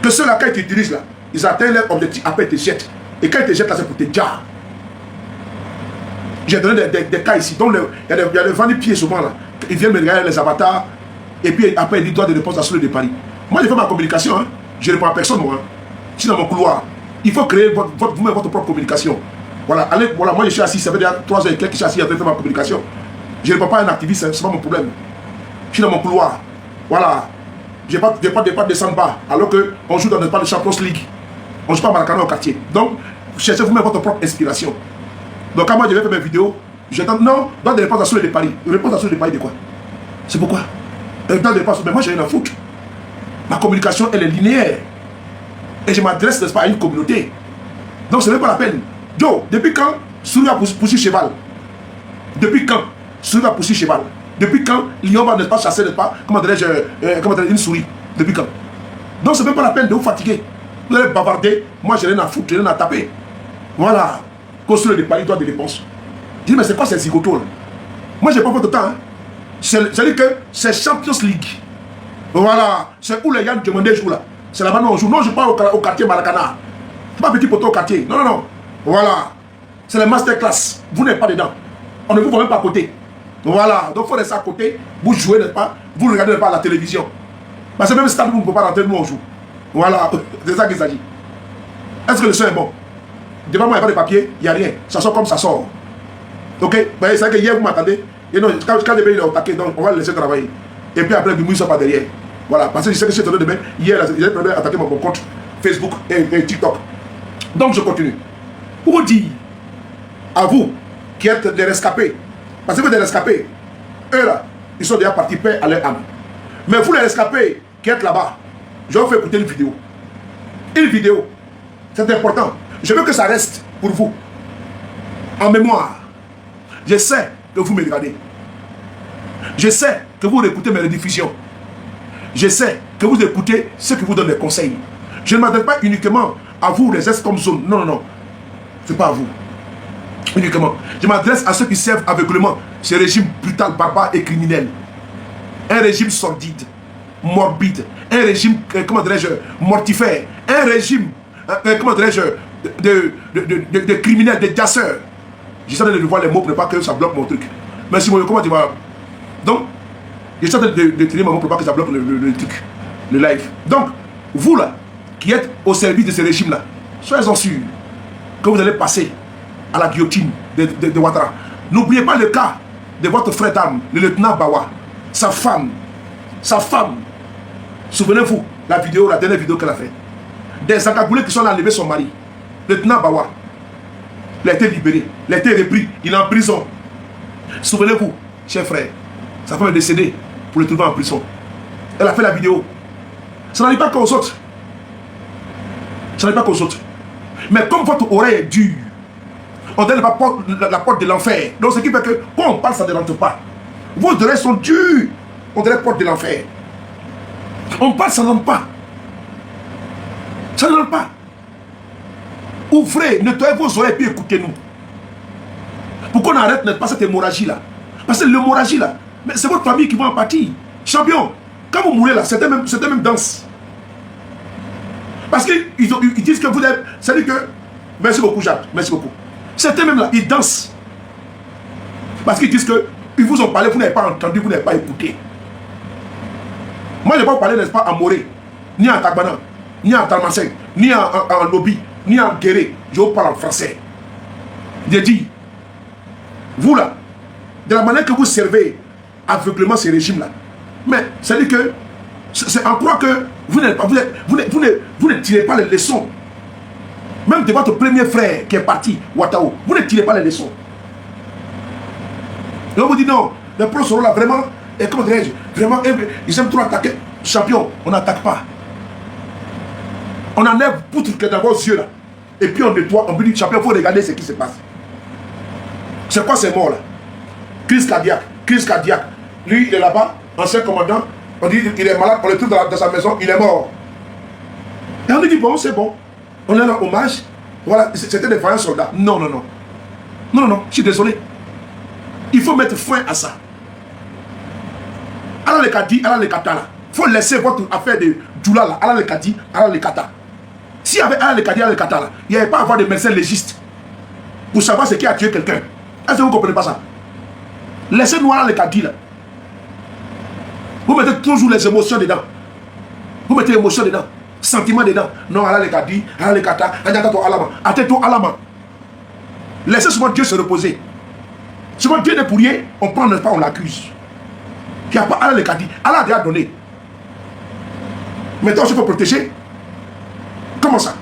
Que ceux-là, quand ils t'utilisent là, ils atteignent leur objectif, après ils te jettent. Et quand ils te jettent là, c'est pour te dire. J'ai donné des cas ici. Donc il y a des vendus pieds souvent là. Ils viennent me regarder les avatars. Et puis après ils disent droit de réponse à celui de Paris. Moi j'ai fait ma communication, hein. Je ne réponds à personne moi. Hein. Je suis dans mon couloir. Il faut créer vous-même votre propre communication. Voilà, allez, voilà, moi je suis assis, ça fait déjà 3 heures et quelques que je suis assis en train de faire ma communication. Je ne réponds pas à un activiste, hein, c'est pas mon problème. Je suis dans mon couloir. Voilà. Je n'ai pas de descendre bas. Alors qu'on joue dans le pas de Champions League. On ne joue pas Maracana au quartier. Donc, cherchez vous-même votre propre inspiration. Donc, quand moi je vais faire mes vidéos, j'attends, non, dans des réponses à ceux de Paris. Une réponse à ceux de Paris de quoi? C'est pourquoi? Dans des réponses, mais moi j'ai rien à foutre. Ma communication, elle est linéaire. Et je m'adresse, n'est-ce pas, à une communauté. Donc, ce n'est pas la peine. Joe, depuis quand Souris a poussé cheval? Depuis quand Souris a poussé cheval? Depuis quand Lion va ne pas chasser, n'est-ce pas, comment dirais-je, une souris? Depuis quand? Donc, ce n'est même pas la peine de vous fatiguer. Vous allez bavarder. Moi, j'ai rien à foutre, j'ai rien à taper. Voilà. Construire des paliers, toi, des dépenses. Je dis, mais c'est quoi ces zigotos là? Moi, j'ai pas fait de temps. Hein. C'est-à-dire que c'est Champions League. Voilà. C'est où les gars demandaient jouent là. C'est là-bas, non, on joue. Non, je ne suis pas au quartier Maracana. Je ne suis pas petit poteau au quartier. Non, non, non. Voilà. C'est les masterclass. Vous n'êtes pas dedans. On ne vous voit même pas à côté. Voilà. Donc, il faut rester à côté. Vous jouez, n'est-ce pas? Vous ne regardez pas à la télévision. Parce que même stade, vous ne pouvez pas rentrer, nous, on joue. Voilà. C'est ça qu'il s'agit. Est-ce que le son est bon? Devant moi, il n'y a pas de papier. Il n'y a rien. Ça sort comme ça sort. Ok? C'est vrai que hier, vous m'attendez. Et non, quand le il est au taquet, donc on va le laisser travailler. Et puis après, il ne sort pas derrière. Voilà. Parce que je sais que je suis tombé demain. Hier, il a attaqué mon compte Facebook et TikTok. Donc, je continue. Pour vous dire, à vous, qui êtes des rescapés, parce que vous êtes des rescapés, eux là, ils sont déjà partis paix à leur âme. Mais vous, les rescapés qui êtes là-bas, je vais vous faire écouter une vidéo. Une vidéo. C'est important. Je veux que ça reste pour vous. En mémoire. Je sais que vous me regardez. Je sais que vous écoutez mes rediffusions. Je sais que vous écoutez ceux qui vous donnent des conseils. Je ne m'adresse pas uniquement à vous, les ex comme zone. Non, non, non. Ce n'est pas à vous. Uniquement. Je m'adresse à ceux qui servent aveuglement ce régime brutal, barbare et criminel. Un régime sordide, morbide. Un régime, comment dirais-je, mortifère. Un régime, comment dirais-je, de criminels, de casseurs. J'essaie de voir les mots pour pas que ça bloque mon truc. Merci, comment tu vas? Donc, j'essaie de tenir mon mot pour pas que ça bloque le truc, le live. Donc, vous là, qui êtes au service de ce régime-là, soyez-en sûrs que vous allez passer à la guillotine de Ouattara. N'oubliez pas le cas de votre frère d'armes, le lieutenant Bawa, sa femme. Souvenez-vous, la dernière vidéo qu'elle a fait. Des Akagoulés qui sont allés enlever son mari, le lieutenant Bawa. Il a été libéré, il a été repris, il est en prison. Souvenez-vous, chers frères, sa femme est décédée pour le trouver en prison. Elle a fait la vidéo. Ça n'arrive pas qu'aux autres. Ça n'arrive pas qu'aux autres. Mais comme votre oreille est dure, on donne la porte de l'enfer. Donc ce qui fait que quand on parle, ça ne rentre pas. Vos oreilles sont dures. On donne la porte de l'enfer. On parle, ça ne rentre pas. Ça ne rentre pas. Ouvrez, nettoyez vos oreilles et puis écoutez-nous. Pour qu'on arrête pas cette hémorragie-là. Parce que l'hémorragie là, mais c'est votre famille qui va en pâtir. Champion, quand vous mourrez là, c'était même danse. Parce qu'ils disent que vous êtes. C'est-à-dire que. Merci beaucoup, Jacques. Merci beaucoup. C'était même là, ils dansent. Parce qu'ils disent que. Ils vous ont parlé, vous n'avez pas entendu, vous n'avez pas écouté. Moi, je ne vais pas vous parler, n'est-ce pas, en Morée, ni en Tagbana, ni en Talmassin, ni en Lobby, ni en Guéré. Je vous parle en français. J'ai dit, vous là, de la manière que vous servez aveuglement ces régimes-là, mais c'est-à-dire que c'est en croire que vous ne tirez pas les leçons. Même de votre premier frère qui est parti, Ouattao, vous ne tirez pas les leçons. Et on vous dit non, les pros seront là vraiment, et comment dirais-je, vraiment, ils aiment trop attaquer. Champion, on n'attaque pas. On enlève poutre qui est dans vos yeux là. Et puis on nettoie, on vous dit, champion, il faut regarder ce qui se passe. C'est quoi ces morts là? Crise cardiaque. Lui, il est là-bas, ancien commandant, on dit il est malade, on le trouve dans sa maison, il est mort. Et on lui dit, bon, c'est bon. On est là, hommage. Voilà, c'était des vaillants soldats. Non, non, non. Non, non, non, je suis désolé. Il faut mettre fin à ça. Allah le Kadi, Allah le Kata là. Il faut laisser votre affaire de Djoula là. Allah le Kadi, Allah le Kata. S'il y avait Allah le Kadi, Allah le Kata là, il n'y avait pas à avoir de médecins légistes pour savoir ce qui a tué quelqu'un. Est-ce que vous ne comprenez pas ça? Laissez-nous Allah le Kadi là. Vous mettez toujours les émotions dedans. Vous mettez l'émotion dedans. Sentiment dedans. Non, Allah le Kadi, Allah le Kata, Anyatato Alama, Ateto Alama. Laissez souvent Dieu se reposer. Souvent Dieu n'est pour rien, on prend le pas, on l'accuse. Il n'y a pas Allah le Kadi. Allah a déjà donné. Maintenant, il faut protéger. Comment ça?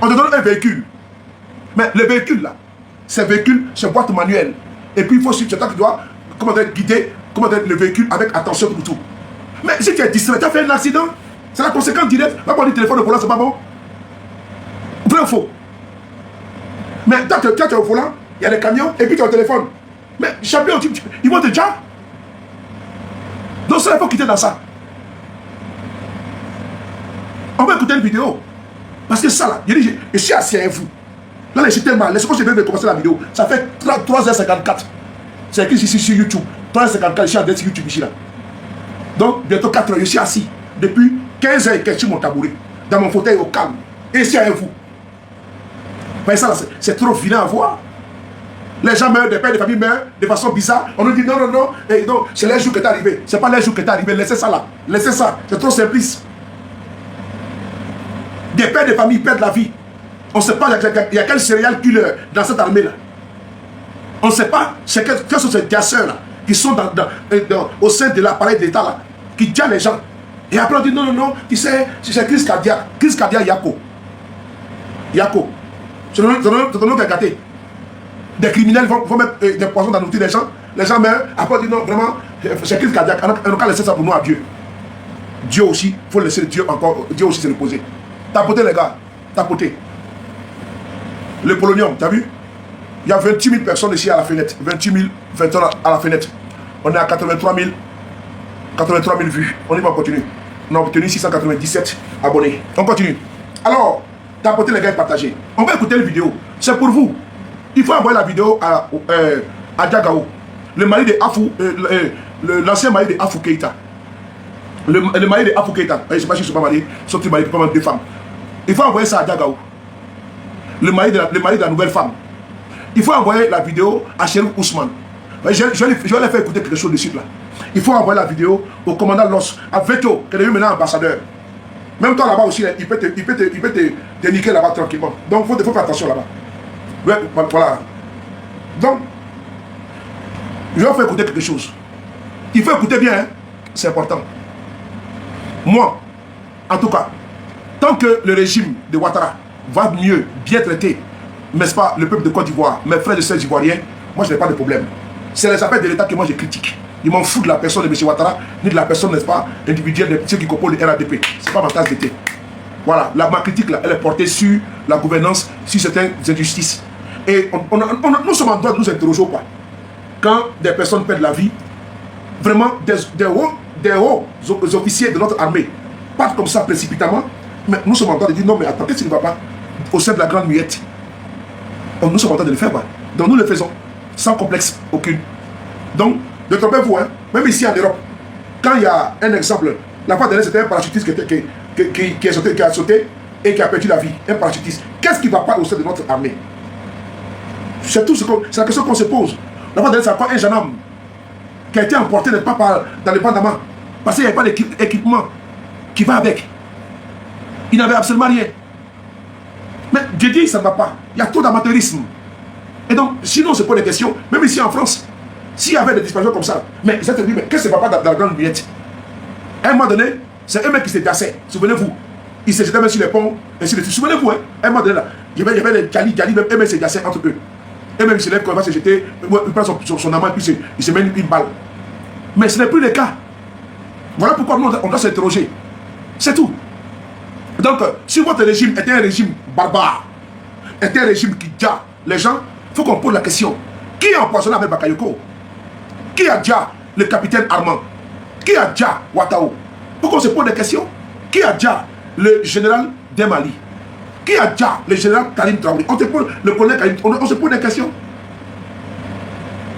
On te donne un véhicule. Mais le véhicule là, c'est véhicule, c'est boîte manuelle. Et puis il faut suivre, c'est toi qui dois guider le véhicule avec attention pour tout. Mais si tu es distrait, tu as fait un accident, c'est la conséquence directe. Va prendre le téléphone au volant, c'est pas bon. Vrai ou faux? Mais toi, tu es au volant, il y a des camions, et puis tu as le téléphone. Mais champion, ils vont te déjà. Donc ça, il faut quitter dans ça. On va écouter une vidéo. Parce que ça là, je suis assis avec vous. Là, je suis tellement. Laissez-moi je viens de commencer la vidéo. Ça fait 3h54. C'est écrit ici sur YouTube. 3h54, je suis en direct sur YouTube ici là. Donc, bientôt 4h, je suis assis. Depuis 15h et quelques sur mon tabouret. Dans mon fauteuil au calme. Et ici avec vous. Mais ça, c'est trop vilain à voir. Les gens meurent, des pères de famille meurent de façon bizarre. On nous dit non, non, non. Et non, c'est les jours qui est arrivé. C'est pas les jours qui est arrivé. Laissez ça là. Laissez ça. C'est trop simpliste. Des pères de famille perdent la vie. On ne sait pas il y a quel serial killer dans cette armée là. On ne sait pas quels sont ces casseurs là qui sont au sein de l'appareil d'État là, qui tuent les gens. Et après on dit non, non, non, tu sais, c'est crise cardiaque. Crise cardiaque Yako. Yako. C'est le nom qui a gâté. Des criminels vont mettre des poisons dans l'outil des gens. Les gens meurent. Après on dit non, vraiment, c'est crise cardiaque. On n'a qu'à laisser ça pour nous à Dieu. Dieu aussi, il faut laisser Dieu encore. Dieu aussi se reposer. Tapotez les gars. Tapotez. Le polonium, tu as vu? Il y a 28 000 personnes ici à la fenêtre. 28 000 20 à la fenêtre. On est à 83 000 vues. On y va continuer. On a obtenu 697 abonnés. On continue. Alors, tapotez les gars et partagez. On va écouter la vidéo. C'est pour vous. Il faut envoyer la vidéo à Diagao. Le mari de Afou, l'ancien mari de Afou Keïta. Le mari de Afou Keïta. Je ne sais pas si je suis pas marié. Sauf que marié, pas mal de femmes. Il faut envoyer ça à Diagao. Le mari de la nouvelle femme. Il faut envoyer la vidéo à Chérif Ousmane. Je vais lui faire écouter quelque chose de suite là. Il faut envoyer la vidéo au commandant Loss, à Veto, qui est devenu maintenant ambassadeur. Même toi là-bas aussi, il peut te niquer là-bas tranquillement. Donc il faut faire attention là-bas. Ouais, voilà. Donc, je vais faire écouter quelque chose. Il faut écouter bien, hein? C'est important. Moi, en tout cas, tant que le régime de Ouattara va mieux, bien traiter, n'est-ce pas, le peuple de Côte d'Ivoire, mes frères et sœurs ivoiriens, moi je n'ai pas de problème. C'est les affaires de l'État que moi je critique. Ils m'en foutent de la personne de M. Ouattara, ni de la personne, n'est-ce pas, individuelle de ceux qui composent le RADP. Ce n'est pas ma tasse d'été. Voilà, ma critique là, elle est portée sur la gouvernance, sur certaines injustices. Et nous sommes en droit de nous interroger ou pas. Quand des personnes perdent la vie, vraiment des hauts officiers de notre armée partent comme ça précipitamment, mais nous sommes en droit de dire non, mais attends, qu'est-ce qui ne va pas au sein de la grande muette? Nous sommes en train de le faire, bah. Donc nous le faisons, sans complexe aucun. Donc, ne trompez-vous, hein, même ici en Europe, quand il y a un exemple, la fois dernière c'était un parachutiste qui a sauté et qui a perdu la vie, un parachutiste. Qu'est-ce qui ne va pas au sein de notre armée? C'est tout c'est la question qu'on se pose. La fois dernière c'est encore un jeune homme qui a été emporté dans le Panama parce qu'il n'y avait pas d'équipement qui va avec. Il n'avait absolument rien. Mais Dieu dit, ça ne va pas. Il y a trop d'amateurisme. Et donc, sinon, c'est pas des questions. Même ici en France, s'il y avait des disparitions comme ça, mais ils se dit, mais qu'est-ce que ça ne va pas dans la grande muette? À un moment donné, c'est un mec qui s'est cassé. Souvenez-vous. Il s'est jeté même sur les ponts. Souvenez-vous, hein? À un moment donné, là, il y avait les Djali, même un mec s'est cassé entre eux. Et même il se lève quand il va se jeter, il prend son amant et puis il se met une balle. Mais ce n'est plus le cas. Voilà pourquoi nous, on doit s'interroger. C'est tout. Donc, si votre régime était un régime barbare, était un régime qui tue les gens, il faut qu'on pose la question. Qui a empoisonné avec Bakayoko? Qui a déjà le capitaine Armand? Qui a déjà Ouattao? Pourquoi on se pose des questions? Qui a déjà le général Demali? Qui a déjà le général Karim Traoré? On se pose le colonel Karim, on se pose des questions.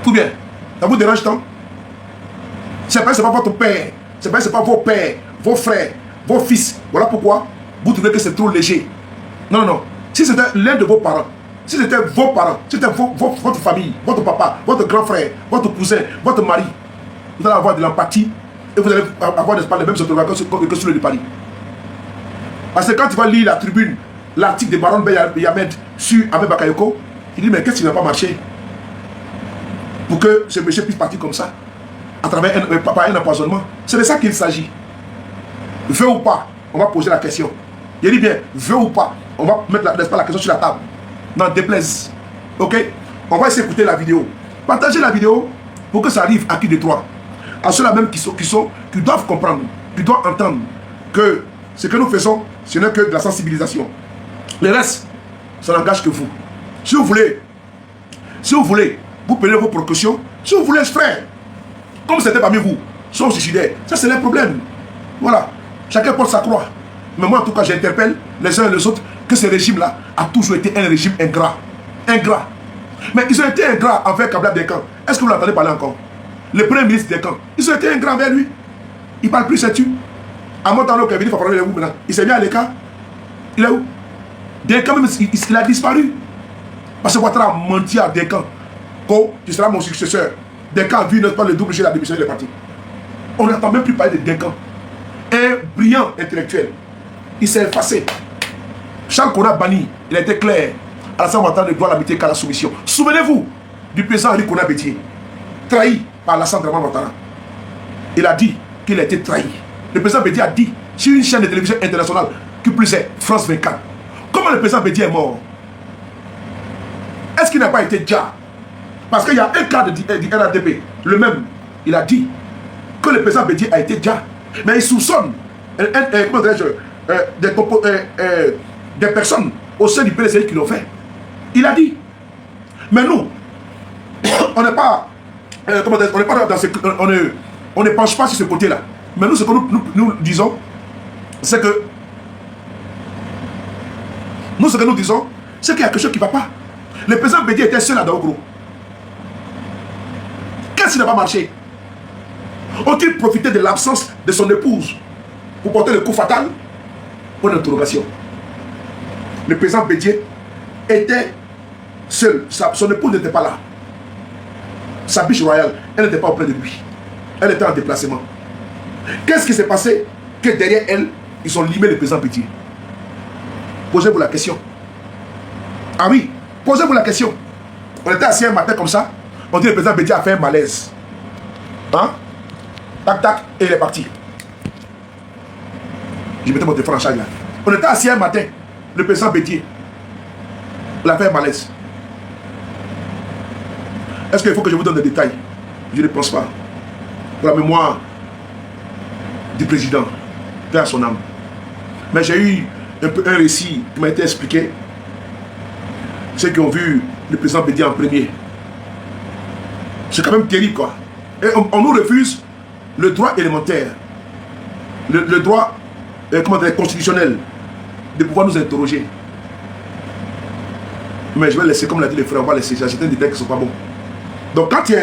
Tout bien. Ça vous dérange tant? C'est pas votre père, c'est pas vos pères, vos frères, vos fils. Voilà pourquoi vous trouvez que c'est trop léger. Non, non, non. Si c'était l'un de vos parents, si c'était vos parents, si c'était votre famille, votre papa, votre grand frère, votre cousin, votre mari, vous allez avoir de l'empathie et vous allez avoir les mêmes interrogations que sur le de Paris. Parce que quand tu vas lire la tribune, l'article de Baron Yamed sur Ahmed Bakayoko, il dit mais qu'est-ce qui n'a pas marché pour que ce monsieur puisse partir comme ça, à travers un empoisonnement? C'est de ça qu'il s'agit. Veut ou pas, on va poser la question. Il dit bien, veut ou pas, on va mettre la question sur la table. N'en déplaise. Ok? On va essayer d'écouter la vidéo. Partagez la vidéo pour que ça arrive à qui de toi. À ceux-là même qui doivent comprendre, qui doivent entendre que ce que nous faisons, ce n'est que de la sensibilisation. Le reste, ça n'engage que vous. Si vous voulez, vous prenez vos précautions. Si vous voulez, frère, comme c'était parmi vous, sont suicidaires. Ça, c'est le problème. Voilà. Chacun porte sa croix. Mais moi, en tout cas, j'interpelle les uns et les autres que ce régime-là a toujours été un régime ingrat. Ingrat. Mais ils ont été ingrats envers Kabila Dekan. Est-ce que vous l'entendez parler encore? Le premier ministre Dekan, ils ont été ingrats envers lui. Il ne parle plus, c'est tu. À mon temps, il est venu, il est où maintenant? Il s'est mis à l'écart. Il est où? Dekan même, il a disparu. Parce que Ouattara a menti à Dekan. Quand tu seras mon successeur. Dekan a vu, n'est-ce pas, le double G, la démission, il est parti. On n'entend même plus parler de Dekan. Un brillant intellectuel. Il s'est effacé. Charles Kona Bani, il a été clair. Alassane Ouattara ne doit l'habiter qu'à la soumission. Souvenez-vous du président Henri Kona Bétier, trahi par Alassane Ouattara. Il a dit qu'il a été trahi. Le président Bétier a dit sur une chaîne de télévision internationale, qui plus est France 24. Comment le président Bétier est mort? Est-ce qu'il n'a pas été déjà? Parce qu'il y a un cas du RADP, le même, il a dit que le président Bétier a été déjà. Mais il soupçonne des personnes au sein du PLCI qui l'ont fait. Il a dit. Mais nous, on n'est pas, on n'est pas dans ce, on ne penche pas sur ce côté-là. Mais nous, ce que nous disons, c'est que nous, ce que nous disons, c'est qu'il y a quelque chose qui ne va pas. Le président Bédié était seul à Daogro. Qu'est-ce qui n'a pas marché? Ont-ils profité de l'absence de son épouse pour porter le coup fatal? Pour l'interrogation. Le président Bédié était seul. Son épouse n'était pas là. Sa biche royale, elle n'était pas auprès de lui. Elle était en déplacement. Qu'est-ce qui s'est passé que derrière elle, ils ont limé le président Bédié? Posez-vous la question. Ah oui, posez-vous la question. On était assis un matin comme ça, on dit le président Bédié a fait un malaise. Hein? Tac, tac, et il est parti. Je mettais mon téléphone en charge là. On était assis un matin, le président Bédié, il a fait un malaise. Est-ce qu'il faut que je vous donne des détails? Je ne pense pas. Pour la mémoire du président, paix à son âme. Mais j'ai eu un récit qui m'a été expliqué. Ceux qui ont vu le président Bédié en premier. C'est quand même terrible, quoi. Et on nous refuse le droit élémentaire, le droit constitutionnel de pouvoir nous interroger. Mais je vais laisser, comme l'a dit les frères, on va laisser. J'ai certains détails qui ne sont pas bons. Donc quand tu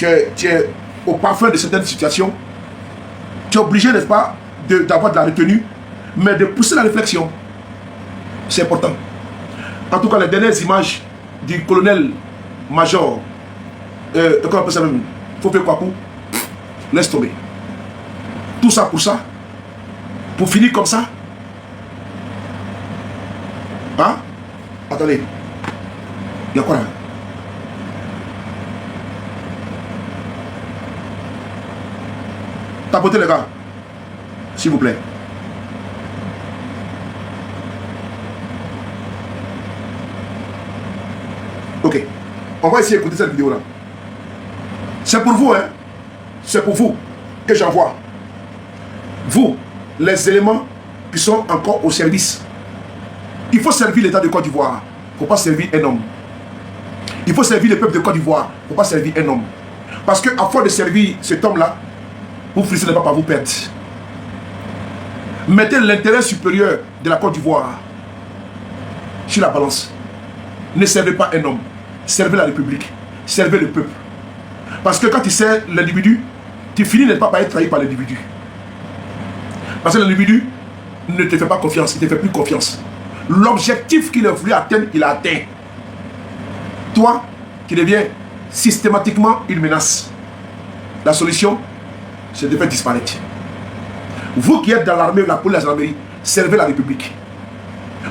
es au parfum de certaines situations, tu es obligé, n'est-ce pas, d'avoir de la retenue, mais de pousser la réflexion. C'est important. En tout cas, les dernières images du colonel-major, comment on appelle ça même, Fofé Kwaku, laisse tomber. Tout ça pour ça, pour finir comme ça. Hein? Attendez. Il y a quoi là? Tapotez les gars, s'il vous plaît. Ok, on va essayer d'écouter cette vidéo là. C'est pour vous, hein. C'est pour vous que j'envoie. Vous, les éléments qui sont encore au service. Il faut servir l'État de Côte d'Ivoire. Il ne faut pas servir un homme. Il faut servir le peuple de Côte d'Ivoire. Il ne faut pas servir un homme. Parce qu'à force de servir cet homme-là, vous finissez pas par vous perdre. Mettez l'intérêt supérieur de la Côte d'Ivoire sur la balance. Ne servez pas un homme. Servez la République. Servez le peuple. Parce que quand tu sers l'individu, tu finis pas par être trahi par l'individu. Parce que l'individu ne te fait pas confiance. Il ne te fait plus confiance. L'objectif qu'il a voulu atteindre, il a atteint. Toi, tu deviens systématiquement une menace. La solution, c'est de faire disparaître. Vous qui êtes dans l'armée, la police, la gendarmerie, servez la République.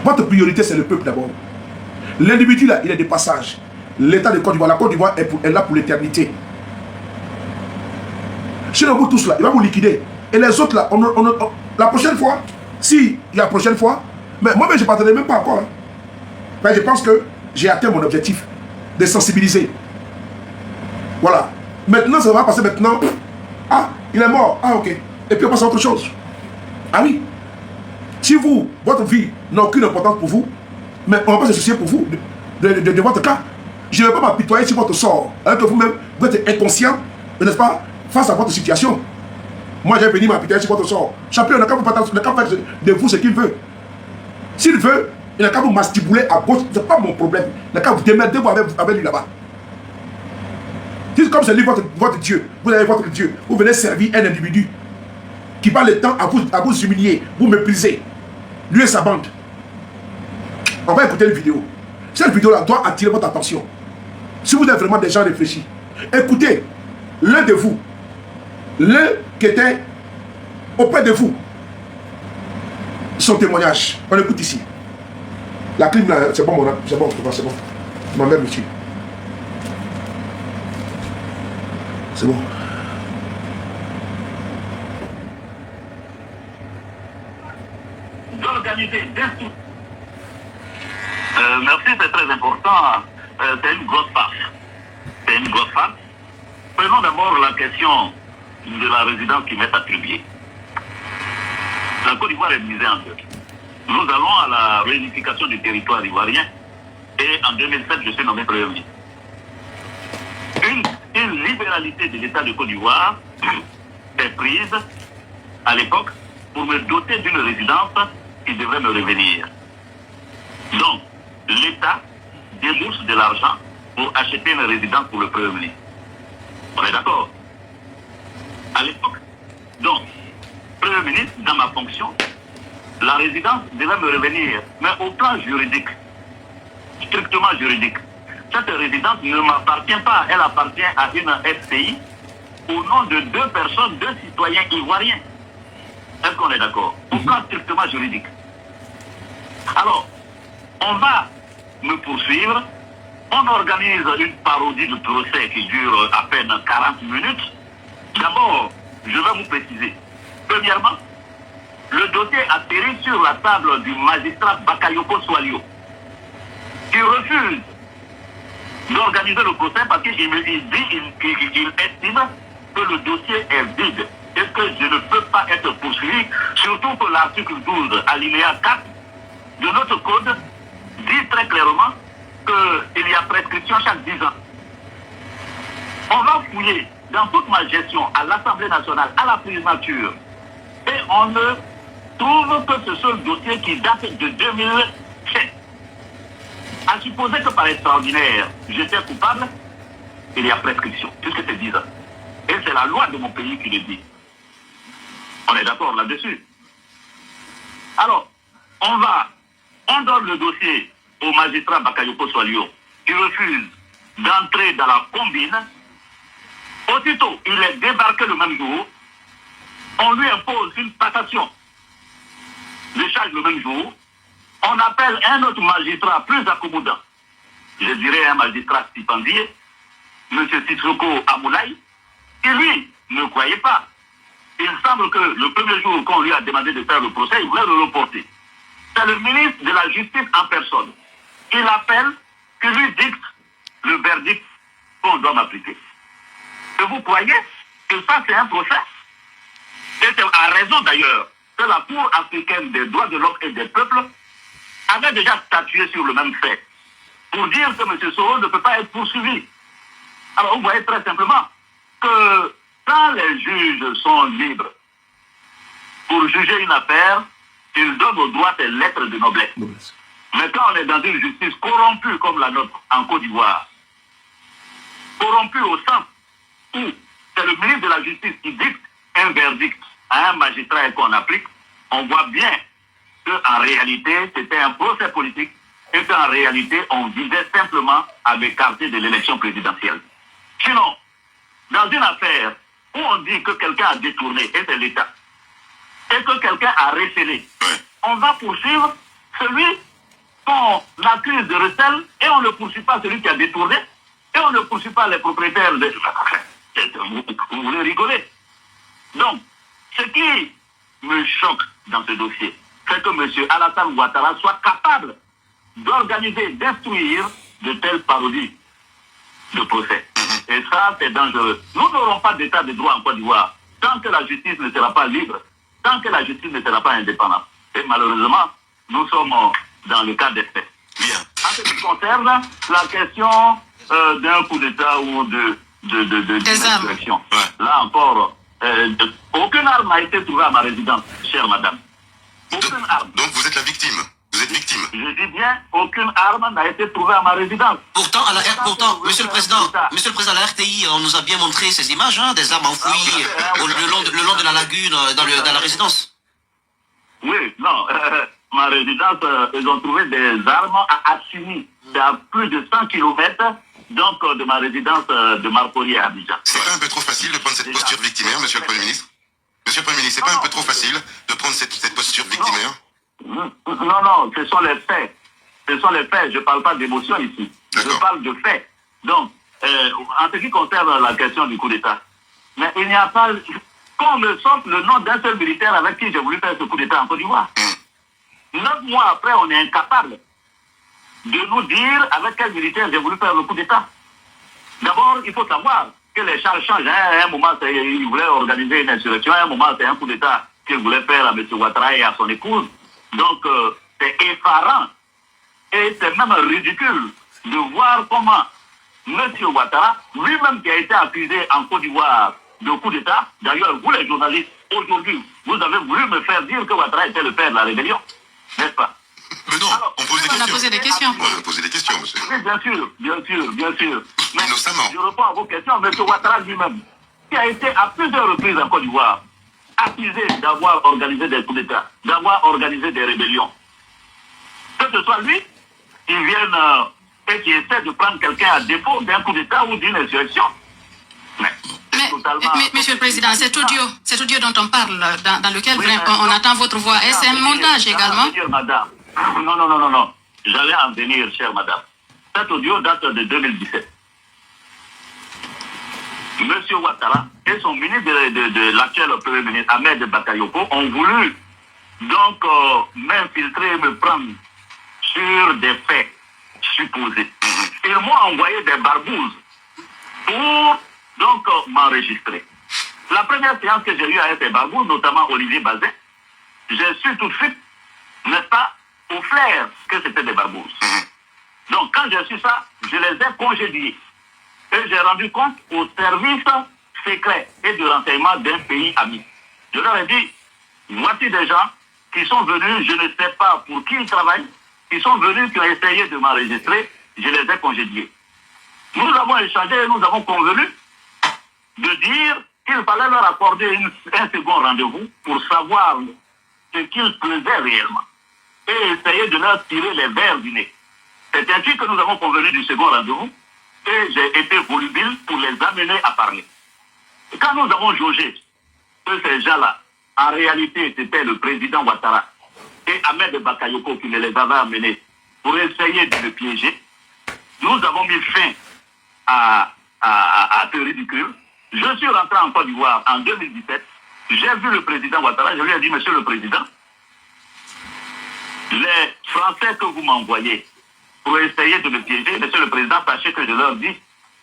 Votre priorité, c'est le peuple d'abord. L'individu là, il est de passage. L'État de Côte d'Ivoire, la Côte d'Ivoire est là pour l'éternité. Chez vous tous là, il va vous liquider. Et les autres là, la prochaine fois, si il y a la prochaine fois, mais moi-même je ne partageais même pas encore. Hein. Mais je pense que j'ai atteint mon objectif de sensibiliser. Voilà. Maintenant, ça va passer maintenant. Ah, il est mort. Ah, ok. Et puis on passe à autre chose. Ah oui. Si vous, votre vie n'a aucune importance pour vous, mais on va pas se soucier pour vous de votre cas. Je ne vais pas m'apitoyer sur votre sort. Alors que vous-même, vous êtes inconscient, n'est-ce pas, face à votre situation. Moi, j'ai venu m'apitoyer sur votre sort. Chacun n'a qu'à faire de vous ce qu'il veut. S'il veut, il n'a qu'à vous mastibouler à gauche, ce n'est pas mon problème. Il n'a qu'à vous démerder avec lui là-bas. Comme c'est lui votre Dieu, vous avez votre Dieu, vous venez servir un individu qui passe le temps à vous humilier, vous mépriser, lui et sa bande. On va écouter une vidéo. Cette vidéo-là doit attirer votre attention. Si vous êtes vraiment des gens réfléchis, écoutez l'un de vous, l'un qui était auprès de vous, son témoignage. On écoute ici. La clim là, c'est bon, c'est bon, c'est bon. Ma mère me tue. C'est bon. D'organiser des merci, c'est très important. C'est une grosse farce. C'est une grosse farce. Prenons d'abord la question de la résidence qui m'est attribuée. La Côte d'Ivoire est divisée en deux. Nous allons à la réunification du territoire ivoirien et en 2007, je suis nommé Premier ministre. Une libéralité de l'État de Côte d'Ivoire est prise à l'époque pour me doter d'une résidence qui devrait me revenir. Donc, l'État débourse de l'argent pour acheter une résidence pour le Premier ministre. On est d'accord? À l'époque, donc, Premier ministre, dans ma fonction, la résidence devait me revenir, mais au plan juridique, strictement juridique. Cette résidence ne m'appartient pas, elle appartient à une SCI au nom de deux personnes, deux citoyens ivoiriens. Est-ce qu'on est d'accord? Au plan strictement juridique. Alors, on va me poursuivre, on organise une parodie de procès qui dure à peine 40 minutes. D'abord, je vais vous préciser. Premièrement, le dossier atterrit sur la table du magistrat Bakayoko Swalio, qui refuse d'organiser le procès parce qu'il estime que le dossier est vide et que je ne peux pas être poursuivi, surtout que l'article 12, alinéa 4 de notre code dit très clairement qu'il y a prescription chaque 10 ans. On va fouiller dans toute ma gestion à l'Assemblée nationale, à la primature, et on ne trouve que ce seul dossier qui date de 2007. À supposer que par extraordinaire, j'étais coupable, il y a prescription, puisque c'est 10 ans. Et c'est la loi de mon pays qui le dit. On est d'accord là-dessus. Alors, on donne le dossier au magistrat Bakayoko Swalio, qui refuse d'entrer dans la combine. Aussitôt, il est débarqué le même jour. On lui impose une passation de charge le même jour. On appelle un autre magistrat plus accommodant. Je dirais un magistrat stipendié, M. Sissoko Amoulaye, qui lui ne croyait pas. Il semble que le premier jour qu'on lui a demandé de faire le procès, il voulait le reporter. C'est le ministre de la Justice en personne. Il appelle, qui lui dicte le verdict qu'on doit m'appliquer. Et vous croyez que ça c'est un procès? Et c'est à raison d'ailleurs que la Cour africaine des droits de l'homme et des peuples avait déjà statué sur le même fait, pour dire que M. Soro ne peut pas être poursuivi. Alors vous voyez très simplement que quand les juges sont libres pour juger une affaire, ils donnent au droit des lettres de noblesse. Mais quand on est dans une justice corrompue comme la nôtre en Côte d'Ivoire, corrompue au sens où c'est le ministre de la Justice qui dicte un verdict à un magistrat et qu'on applique, on voit bien qu'en réalité, c'était un procès politique et qu'en réalité, on visait simplement à m'écarter de l'élection présidentielle. Sinon, dans une affaire où on dit que quelqu'un a détourné, et c'est l'État, et que quelqu'un a récélé, on va poursuivre celui qu'on accuse de recel et on ne poursuit pas celui qui a détourné et on ne poursuit pas les propriétaires de... Vous voulez rigoler? Donc, ce qui me choque dans ce dossier, c'est que M. Alassane Ouattara soit capable d'organiser, d'instruire de telles parodies de procès. Et ça, c'est dangereux. Nous n'aurons pas d'état de droit en Côte d'Ivoire tant que la justice ne sera pas libre, tant que la justice ne sera pas indépendante. Et malheureusement, nous sommes dans le cas des faits. Bien. En ce qui concerne la question d'un coup d'État ou d'insurrection, là encore, aucune arme n'a été trouvée à ma résidence, chère madame. Aucune arme. Donc vous êtes la victime. Vous êtes victime. Je dis bien, aucune arme n'a été trouvée à ma résidence. Pourtant, Monsieur le Président, à la RTI, on nous a bien montré ces images, hein, des armes enfouies le long de la lagune, dans la résidence. Oui, non, ma résidence, ils ont trouvé des armes à Assini. C'est à plus de 100 km donc, de ma résidence de Marcory à Abidjan. C'est pas un peu trop facile de prendre cette posture victimaire, Monsieur le Premier ministre? Monsieur le Premier ministre, c'est pas un peu trop facile de prendre cette posture victimaire? Non, ce sont les faits. Ce sont les faits. Je ne parle pas d'émotion ici. Je parle de faits. Donc, en ce qui concerne la question du coup d'État, mais il n'y a pas... Qu'on me sorte le nom d'un seul militaire avec qui j'ai voulu faire ce coup d'État en Côte d'Ivoire. 9 mois après, on est incapable de nous dire avec quel militaire j'ai voulu faire le coup d'État. D'abord, il faut savoir que les charges changent. À un moment, il voulait organiser une insurrection. À un moment, c'est un coup d'État qu'il voulait faire à M. Ouattara et à son épouse. Donc, c'est effarant. Et c'est même ridicule de voir comment M. Ouattara, lui-même qui a été accusé en Côte d'Ivoire de coup d'État, d'ailleurs, vous les journalistes, aujourd'hui, vous avez voulu me faire dire que Ouattara était le père de la rébellion, n'est-ce pas? Mais non, alors, on a posé des questions. On a posé des questions, monsieur. Oui, bien sûr. Mais innocemment. Je réponds à vos questions, M. Ouattara lui-même, qui a été à plusieurs reprises en Côte d'Ivoire, accusé d'avoir organisé des coups d'État, d'avoir organisé des rébellions. Que ce soit lui qui vienne et qui essaie de prendre quelqu'un à défaut d'un coup d'État ou d'une insurrection. Mais Monsieur le Président, cet audio dont on parle, dans lequel on attend votre voix, est-ce un montage également? Madame. Non. J'allais en venir, chère madame. Cet audio date de 2017. Monsieur Ouattara et son ministre de l'actuel Premier ministre, Ahmed Bakayoko, ont voulu donc m'infiltrer et me prendre sur des faits supposés. Ils m'ont envoyé des barbouzes pour donc m'enregistrer. La première séance que j'ai eue avec ces barbouzes, notamment Olivier Bazin, j'ai su tout de suite, n'est-ce pas, au flair que c'était des barbouzes. Donc quand j'ai su ça, je les ai congédiés. Et j'ai rendu compte aux services secrets et de renseignement d'un pays ami. Je leur ai dit, voici des gens qui sont venus, je ne sais pas pour qui ils travaillent, qui sont venus, qui ont essayé de m'enregistrer, je les ai congédiés. Nous avons échangé et nous avons convenu de dire qu'il fallait leur accorder un second rendez-vous pour savoir ce qu'ils faisaient réellement et essayer de leur tirer les vers du nez. C'est ainsi que nous avons convenu du second rendez-vous et j'ai été volubile pour les amener à parler. Et quand nous avons jaugé que ces gens-là, en réalité, c'était le président Ouattara et Ahmed Bakayoko qui les avait amenés pour essayer de le piéger, nous avons mis fin à ce ridicule. Je suis rentré en Côte d'Ivoire en 2017. J'ai vu le président Ouattara. Je lui ai dit, monsieur le président, les Français que vous m'envoyez pour essayer de me piéger, monsieur le président, sachez que je leur dis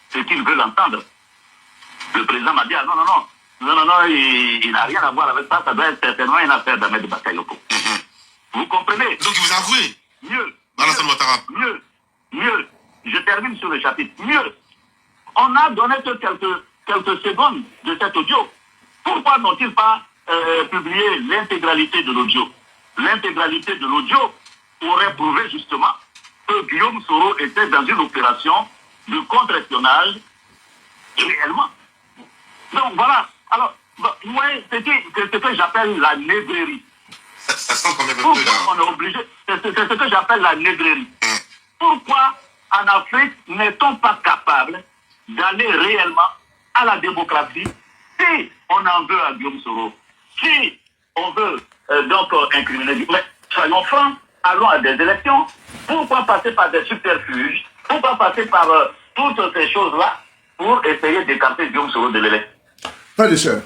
ce qu'ils veulent entendre. Le président m'a dit, ah non, il n'a rien à voir avec ça. Ça doit être certainement une affaire d'Ahmed Bakayoko. Vous comprenez? Donc il vous a avoué? Mieux. Je termine sur le chapitre. Mieux. On a donné que quelques secondes de cet audio. Pourquoi n'ont-ils pas publié l'intégralité de l'audio? L'intégralité de l'audio aurait prouvé justement que Guillaume Soro était dans une opération de contre-espionnage réellement. Donc voilà. Alors, vous voyez, c'est ce que j'appelle la négrerie. Ça sent quand même un Pourquoi peu là. on est obligé? C'est ce que j'appelle la négrerie. Pourquoi en Afrique n'est-on pas capable d'aller réellement à la démocratie si on en veut à Guillaume Soro, si on veut donc incriminer? Mais soyons francs, allons à des élections. Pourquoi passer par des subterfuges? Pourquoi passer par toutes ces choses-là pour essayer d'écarter Guillaume Soro de l'élection? Frères et sœurs,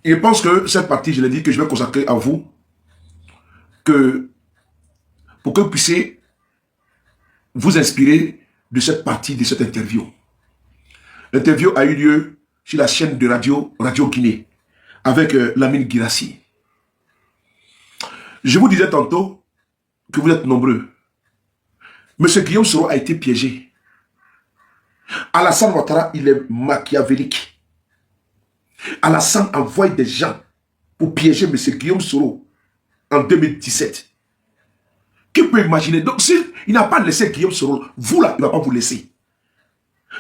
je pense que cette partie, je l'ai dit, que je vais consacrer à vous, pour que vous puissiez vous inspirer de cette partie, de cette interview. L'interview a eu lieu sur la chaîne de Radio Guinée, avec Lamine Guirassy. Je vous disais tantôt que vous êtes nombreux. Monsieur Guillaume Soro a été piégé. Alassane Ouattara, il est machiavélique. Alassane envoie des gens pour piéger M. Guillaume Soro en 2017. Qui peut imaginer? Donc, s'il n'a pas laissé Guillaume Soro, vous là, il ne va pas vous laisser.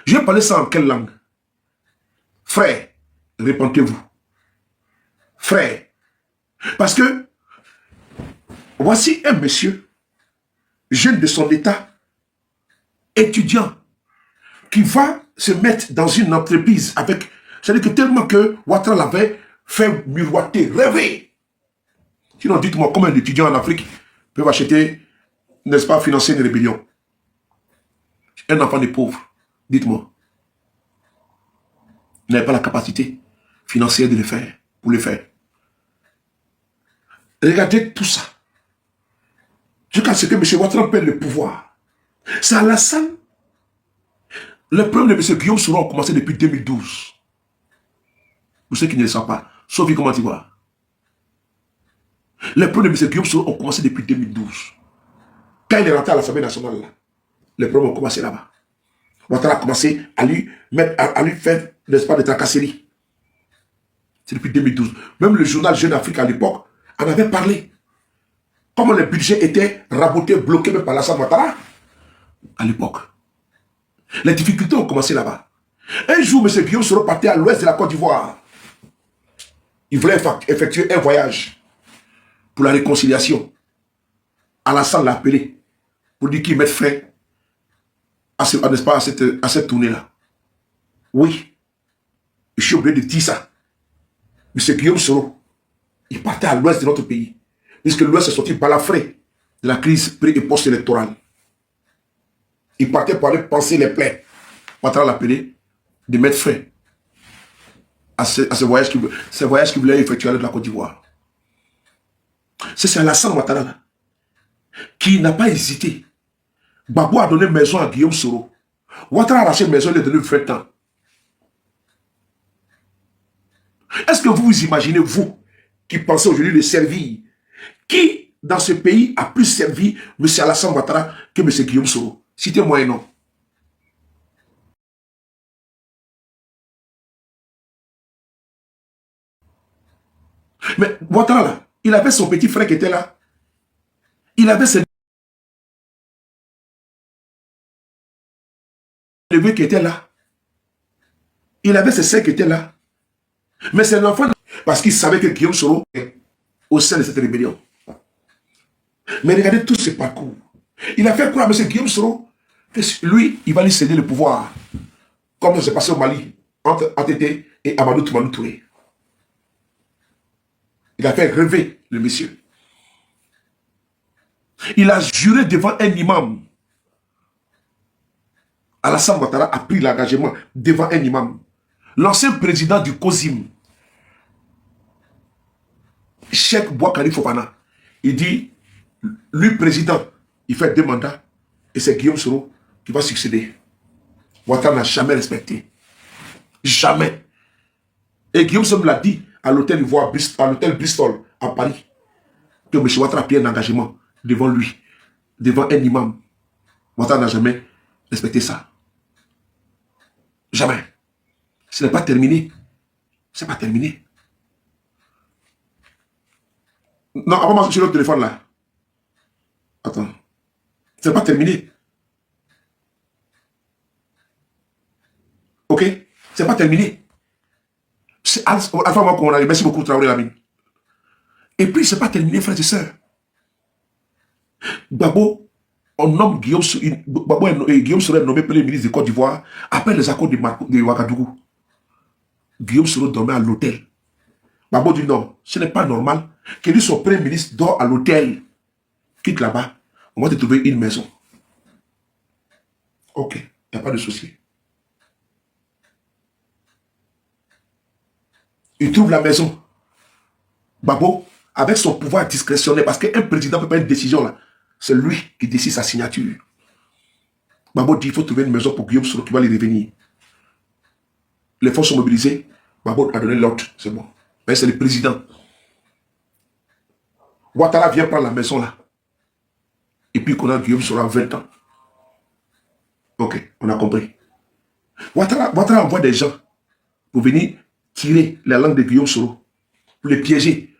Je vais parler ça en quelle langue? Frère, répentez-vous. Frère. Parce que, voici un monsieur, jeune de son état, étudiant, qui va se mettre dans une entreprise avec... C'est-à-dire que tellement que Ouattara l'avait fait miroiter, rêver. Sinon, dites-moi, comment un étudiant en Afrique peut acheter, n'est-ce pas, financer une rébellion? Un enfant de pauvre, dites-moi. Il n'avait pas la capacité financière de le faire, pour le faire. Regardez tout ça. Jusqu'à ce que M. Ouattara perde le pouvoir. C'est à Alassane. Le problème de M. Guillaume Soro a commencé depuis 2012. Pour ceux qui ne le savent pas. Sauf comment tu vois. Les problèmes de M. Guillaume Soro ont commencé depuis 2012. Quand il est rentré à l'Assemblée nationale, là, les problèmes ont commencé là-bas. Ouattara a commencé à lui faire, n'est-ce pas, des tracasseries. C'est depuis 2012. Même le journal Jeune Afrique à l'époque en avait parlé. Comment le budget était raboté, bloqué même par Alassane Ouattara à l'époque. Les difficultés ont commencé là-bas. Un jour, M. Guillaume Soro partait à l'ouest de la Côte d'Ivoire. Il voulait effectuer un voyage pour la réconciliation. Alassane l'a appelé pour dire qu'il mette fin à cette tournée-là. Oui, je suis obligé de dire ça. M. Guillaume Soro, il partait à l'ouest de notre pays, puisque l'ouest est sorti balafré de la crise pré- et post-électorale. Il partait pour aller penser les plaies. Ouattara l'a appelé de mettre fin à ce voyage qu'il voulait effectuer de la Côte d'Ivoire. C'est Alassane Ouattara là, qui n'a pas hésité. Gbagbo a donné maison à Guillaume Soro. Ouattara a arraché maison, il a donné 20 ans. Est-ce que vous vous imaginez, vous, qui pensez aujourd'hui le servir, qui, dans ce pays, a plus servi M. Alassane Ouattara que M. Guillaume Soro? Citez-moi un nom. Mais Ouattara, là, il avait son petit frère qui était là. Il avait ses neveux qui étaient là. Il avait ses sœurs qui étaient là. Mais c'est l'enfant, parce qu'il savait que Guillaume Soro est au sein de cette rébellion. Mais regardez tout ce parcours. Il a fait croire à M. Guillaume Soro que lui, il va lui céder le pouvoir. Comme ça s'est passé au Mali, entre ATT et Amadou Toumanou Touré. Il a fait rêver le monsieur. Il a juré devant un imam. Alassane Ouattara a pris l'engagement devant un imam. L'ancien président du COSIM, Cheikh Boakari Fofana, il dit, lui président, il fait 2 mandats et c'est Guillaume Soro qui va succéder. Ouattara n'a jamais respecté. Jamais. Et Guillaume Soro l'a dit à l'hôtel Bristol à Paris que M. Ouattara a pris un engagement devant lui, devant un imam. Ouattara n'a jamais respecté ça. Jamais. Ce n'est pas terminé. Ce n'est pas terminé. Non, avant moi, sur le téléphone là. Attends. Ce n'est pas terminé. Ok? Ce n'est pas terminé. Merci beaucoup, Traoré Lamine. Et puis, ce n'est pas terminé, frères et sœurs. Gbagbo, on nomme Guillaume Soro est nommé Premier ministre de Côte d'Ivoire après les accords de Ouagadougou. Guillaume Soro dormait à l'hôtel. Gbagbo dit non, ce n'est pas normal que lui, son Premier ministre, dort à l'hôtel. Quitte là-bas, on va te trouver une maison. Ok, il n'y a pas de souci. Il trouve la maison. Gbagbo, avec son pouvoir discrétionnaire, parce qu'un président ne peut pas une décision là. C'est lui qui décide sa signature. Gbagbo dit il faut trouver une maison pour Guillaume Soro qui va lui revenir. Les forces sont mobilisées. Gbagbo a donné l'ordre, c'est bon. Mais c'est le président. Ouattara vient prendre la maison là. Et puis qu'on a Guillaume Soro à 20 ans. Ok, on a compris. Ouattara envoie des gens pour venir tirer la langue de Guillaume Soro, pour les piéger,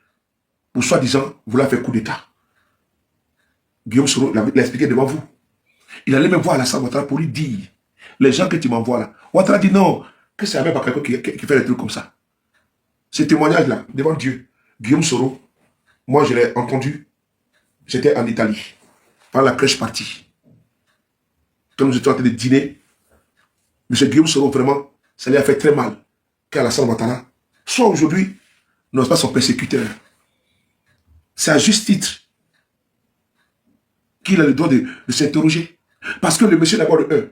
pour soi-disant vouloir faire coup d'État. Guillaume Soro l'a expliqué devant vous. Il allait même voir Alassane Ouattara pour lui dire, les gens que tu m'envoies là. Ouattara dit non, que c'est Ahmed Bakayoko qui fait des trucs comme ça. Ce témoignage-là, devant Dieu, Guillaume Soro, moi je l'ai entendu, j'étais en Italie, par la crèche partie. Quand nous étions en train de dîner, M. Guillaume Soro, vraiment, ça lui a fait très mal qu'Alassane Ouattara soit aujourd'hui, non pas son persécuteur. C'est à juste titre qu'il a le droit de s'interroger. Parce que le monsieur d'abord de 1,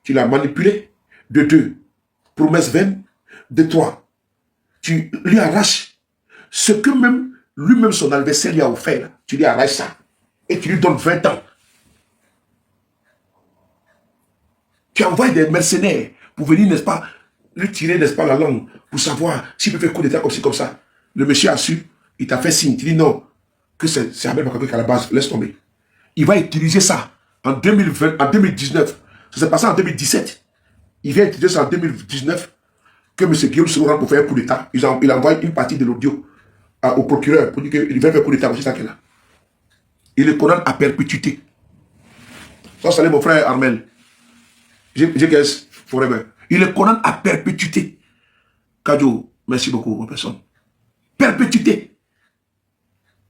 tu l'as manipulé, de 2, promesse vaine, de 3, tu lui arraches ce que même lui-même son adversaire lui a offert. Tu lui arraches ça et tu lui donnes 20 ans. Tu envoies des mercenaires pour venir, n'est-ce pas, lui tirer, n'est-ce pas, la langue pour savoir s'il peut faire coup d'état comme ci, comme ça. Le monsieur a su, il t'a fait signe, tu dis non, que c'est Ahmed Bakayoko à la base, laisse tomber. Il va utiliser ça en 2020, en 2019. Ça s'est passé en 2017. Il vient utiliser ça en 2019 que M. Guillaume Soro rentre pour faire un coup d'état. Il envoie une partie de l'audio au procureur pour dire qu'il va faire un coup d'état. C'est ça qu'il a. Il le condamne à perpétuité. Ça, c'est mon frère Armel. J'ai forever. Il le condamne à perpétuité. Kadjo, merci beaucoup, mon personne. Perpétuité.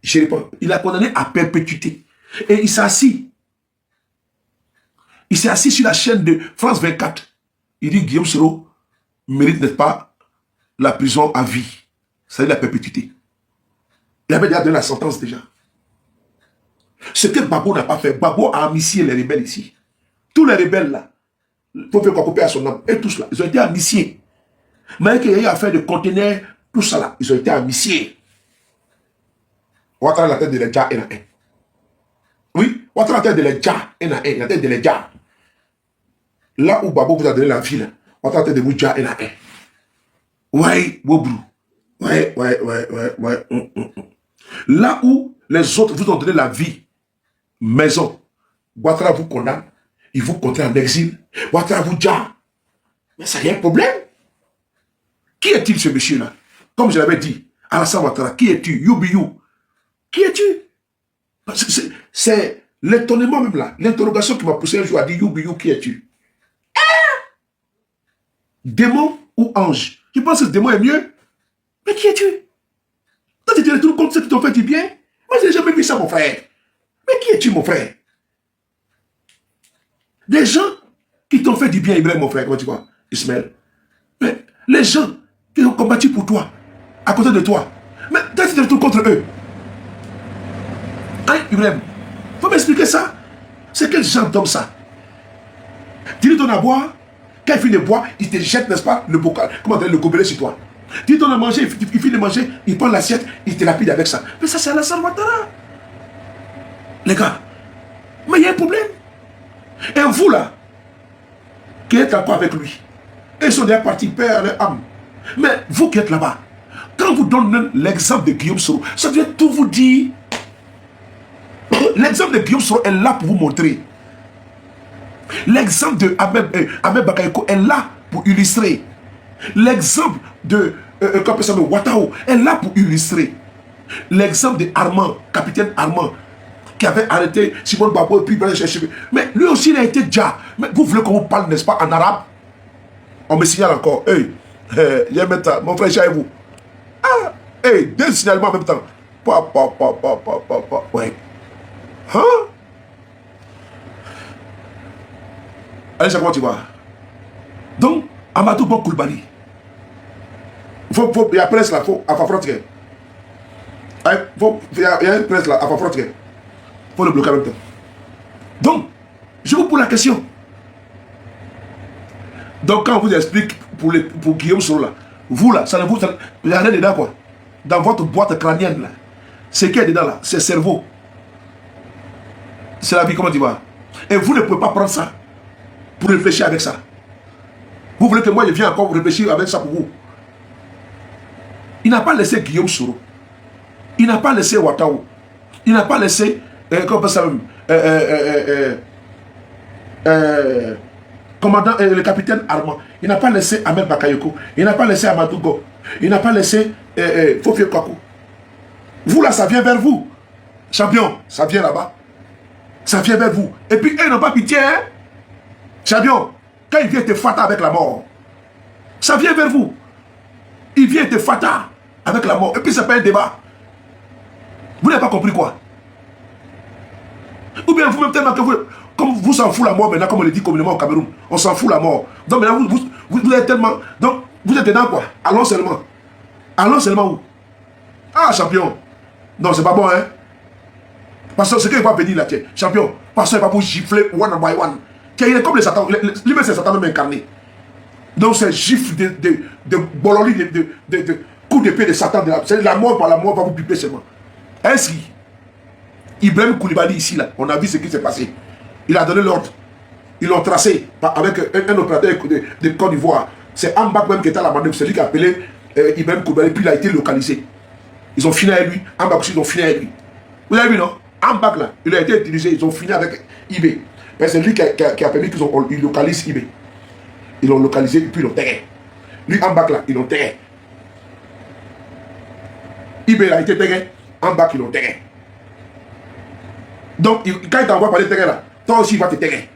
Je réponds. Il a condamné à perpétuité. Et il s'est assis. Il s'est assis sur la chaîne de France 24. Il dit Guillaume Soro mérite, n'est-ce pas, la prison à vie. C'est-à-dire la perpétuité. Il avait déjà donné la sentence déjà. Ce que Babo n'a pas fait, Babo a amnistié les rebelles ici. Tous les rebelles là, il faut faire quoi couper à son nom. Et tous là, ils ont été amnistiés. Mais qu'il y a eu affaire de conteneurs, tout ça là, ils ont été amnistiés. Ouattara la tête de l'Edja et la haine. Oui, Ouattara la tête de l'Edja et la haine, la tête de l'Edja. Là où Babo vous a donné la vie, là, Ouattara la tête de l'Edja et la haine. Ouais, Bobrou. Ouais. Là où les autres vous ont donné la vie, maison, Ouattara vous condamne, il vous contraint en exil, Ouattara vous dit, mais ça y a un problème. Qui est-il ce monsieur-là? Comme je l'avais dit, Alassane Ouattara, qui es-tu? You. Qui es-tu? C'est l'étonnement même là, l'interrogation qui m'a poussé un jour à dire You, qui es-tu? Démon ou ange? Tu penses que ce démon est mieux? Mais qui es-tu? Toi, tu te retrouves contre ceux qui t'ont fait du bien? Moi, je n'ai jamais vu ça, mon frère. Mais qui es-tu, mon frère? Des gens qui t'ont fait du bien, Ibrahim, mon frère, comment tu vois, Ismaël? Mais les gens qui ont combattu pour toi, à côté de toi, mais toi, tu te retrouves contre eux. Hein, Ibrahim? Faut m'expliquer ça? C'est quel genre d'homme ça? Tu lui donnes à boire, quand il finit de boire, il te jette, n'est-ce pas, le bocal, comment dire, le gobelet sur toi. Tu lui donnes à manger, il finit de manger, il prend l'assiette, il te lapide avec ça. Mais ça, c'est Alassane Ouattara. Les gars, mais il y a un problème. Et vous là, qui êtes encore avec lui, ils sont déjà partis perdre leur âme. Mais vous qui êtes là-bas, quand vous donnez l'exemple de Guillaume Soro, ça doit tout vous dire. L'exemple de Guillaume Soro est là pour vous montrer. L'exemple de Ahmed Bakayoko est là pour illustrer. L'exemple de Ouattara est là pour illustrer. L'exemple de Armand, capitaine Armand, qui avait arrêté Simon Babo et puis il allait chercher. Mais lui aussi, il a été déjà. Mais vous voulez qu'on vous parle, n'est-ce pas, en arabe? On me signale encore. Hey, mon frère, chez vous. Ah, hey, 2 signalements en même temps. Ouais. Hein? Allez, c'est comment tu vois? Donc, Amadou Bon Koulibaly. Il y a presse là, à Fafrotier. Il y a une presse là, à Fafrotier. Il faut le bloquer en même temps. Donc, je vous pose la question. Donc, quand on vous explique pour Guillaume Soro là, vous là, ça ne vous. Il n'y a rien dedans quoi. Dans votre boîte crânienne là, ce qu'il y a dedans là, c'est le cerveau. C'est la vie, comment tu vois? Et vous ne pouvez pas prendre ça pour réfléchir avec ça. Vous voulez que moi je vienne encore réfléchir avec ça pour vous? Il n'a pas laissé Guillaume Soro. Il n'a pas laissé Ouattara. Il n'a pas laissé commandant, le capitaine Armand. Il n'a pas laissé Ahmed Bakayoko. Il n'a pas laissé Amadou Go. Il n'a pas laissé Fofie Kwaku. Vous là, ça vient vers vous. Champion, ça vient là-bas. Ça vient vers vous. Et puis, ils n'ont pas pitié, hein. Champion, quand il vient te fata avec la mort, ça vient vers vous. Il vient te fata avec la mort. Et puis, c'est pas un débat. Vous n'avez pas compris quoi? Ou bien vous-même tellement que vous, comme vous s'en fout la mort maintenant, comme on le dit communément au Cameroun, on s'en fout la mort. Donc maintenant, vous êtes tellement... Donc, vous êtes dedans quoi? Allons seulement. Allons seulement où? Ah, champion. Non, c'est pas bon, hein? Parce que ce qu'il va venir là, tiens, champion, parce qu'il va vous gifler one by one. Tiens, il est comme les Satan. Lui-même, c'est Satan même incarné. Donc, c'est gifle de bololi, de coups d'épée de Satan. C'est la mort par la mort va vous piper seulement. Ainsi, Ibrahim Koulibaly ici, là, on a vu ce qui s'est passé. Il a donné l'ordre. Ils l'ont tracé avec un opérateur de Côte d'Ivoire. C'est Ambak même qui était à la manœuvre. C'est lui qui a appelé Ibrahim Koulibaly, puis il a été localisé. Ils ont fini avec lui. Ambak aussi, ils ont fini avec lui. Vous avez vu, non? Ambak, là, il a été utilisé. Ils ont fini avec eBay. C'est lui qui a permis qu'ils localisent eBay. Ils l'ont localisé et puis ils l'ont terré. Lui, Ambak, là, ils l'ont terré. eBay a été terré. Ambak, ils l'ont terré. Donc, quand il t'envoie par les terrains là, toi aussi il va te terrer.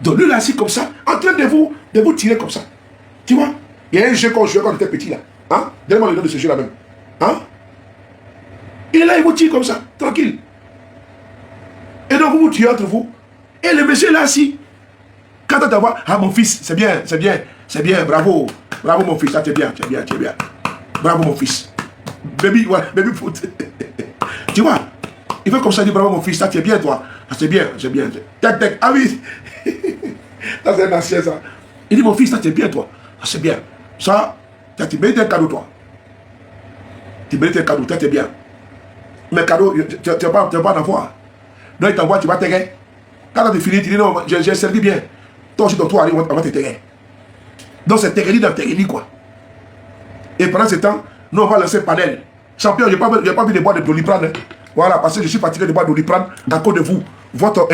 Donc lui là, assis comme ça, en train de vous tirer comme ça. Tu vois? Il y a un jeu qu'on jouait quand on était petit là. Hein? Donne-moi le nom de ce jeu là même. Hein? Il est là, il vous tire comme ça, tranquille. Et donc vous vous tirez entre vous. Et le monsieur là assis. Quand on t'envoie, ah mon fils, c'est bien, bravo. Bravo mon fils, ça c'est bien. Bravo mon fils. Baby, ouais, baby foot. Tu vois? Il fait comme ça, il dit bravo mon fils, ça c'est bien toi. Ah, c'est bien. Tac. Ah oui. Ça c'est un ancien ça. Il dit mon fils, ça c'est bien toi. Ah, c'est bien. Ça, tu mérites un cadeau toi. Tu mérites un cadeau, ça c'est bien. Mais cadeau, tu vas pas en avoir. Donc il t'envoie, tu vas t'aider. Quand tu finis, tu dis non, j'ai servi bien. Toi aussi, toi, on va te terrer. Donc c'est terreni dans terreni quoi. Et pendant ce temps, nous on va lancer un panel. Champion, je n'ai pas vu de bois de Doliprane. Hein. Voilà, parce que je suis fatigué de boire Doliprane à cause de vous. Votre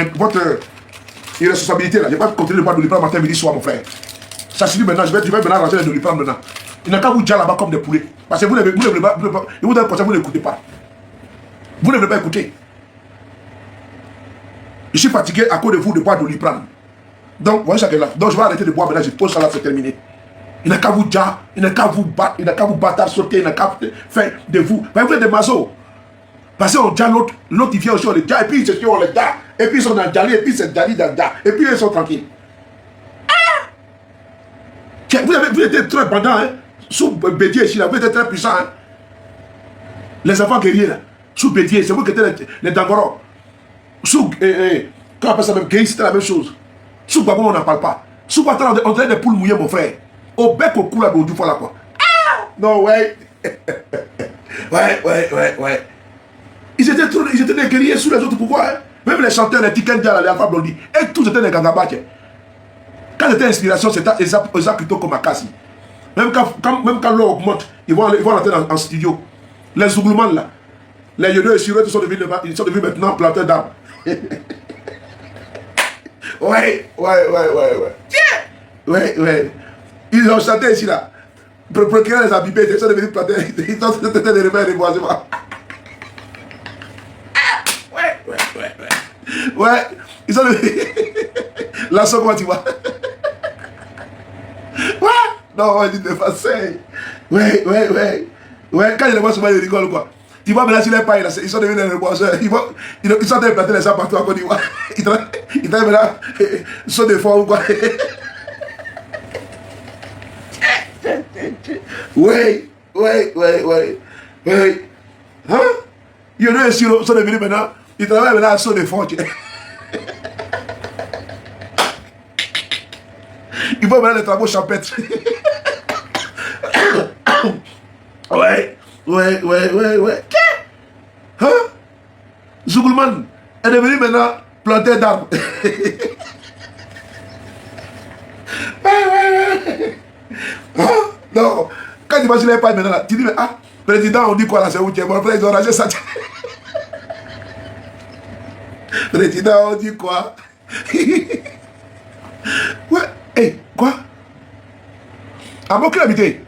irresponsabilité là. Je ne vais pas continuer de boire Doliprane matin, midi, soir, mon frère. Ça suffit maintenant, je vais maintenant ranger les Doliprane maintenant. Il n'a qu'à vous dire là-bas comme des poulets. Parce que vous n'écoutez pas. Vous ne voulez pas écouter. Je suis fatigué à cause de vous de boire Doliprane. Donc, voyez ça que là. Donc, je vais arrêter de boire maintenant, je pose ça là, c'est terminé. Il n'a qu'à vous dire, il n'a qu'à vous battre, il n'a qu'à vous battre, sauter, il n'a qu'à faire de vous. Vous êtes des masos. Parce qu'on dit l'autre il vient aussi, on les dit, et puis ils on les dit, et puis ils sont dans Djali, et puis c'est Djali dans Djali, et puis ils sont tranquilles. Ah! Vous êtes très bandant, hein? Sous Bédier ici, là, vous êtes très puissant, hein? Les enfants guerriers, là, sous Bédier, c'est vous qui êtes les Dangoro. Sous, quand on appelle ça même guerrier, c'était la même chose. Sous Babon, on n'en parle pas. Sous Batan, on dirait des poules mouillées, mon frère. Au bec, au cou, là, au du fois, là, quoi. Ah! Non, ouais. Ouais. Ils étaient des guerriers sous les autres pouvoirs. Hein. Même les chanteurs, les Tikendia, les Alpha Blondie, et tous étaient des Gangabak. Quand c'était inspiration, c'était Isaac plutôt comme Akasi. Même quand l'eau augmente, ils vont rentrer en studio. Les Zouglouman là, les Yodo et Sureux, ils sont devenus maintenant planteurs d'arbres. Ouais. Ils ont chanté ici là. Pour procurer les habibés, ils sont devenus planteurs. Ils sont des rebelles et des boisements. Ouais, ils ont la somme, comment tu vois? Ouais, non, on dit de passer. Ouais, quand ils les voient souvent, ils rigolent quoi. Tu vois, maintenant, sur les pailles, ils sont devenus les reboiseurs. Ils sont en train de planter les arbres partout à Côte d'Ivoire. Ils travaillent maintenant, ils sont des formes quoi. Ouais. Hein? Il y en a un sur sont devenus maintenant. Ils travaillent maintenant sur des fonds. Ils vont maintenant les travaux champêtres. Ouais. Hein? Zouglouman est devenu maintenant planteur d'arbres. Ouais. Hein? Non. Quand tu vas sur les pailles maintenant, tu dis, mais ah, président, on dit quoi là, c'est où tu es? Mon frère, ils ont rangé ça. Président, on dit quoi? Ouais, quoi? À mon club habité.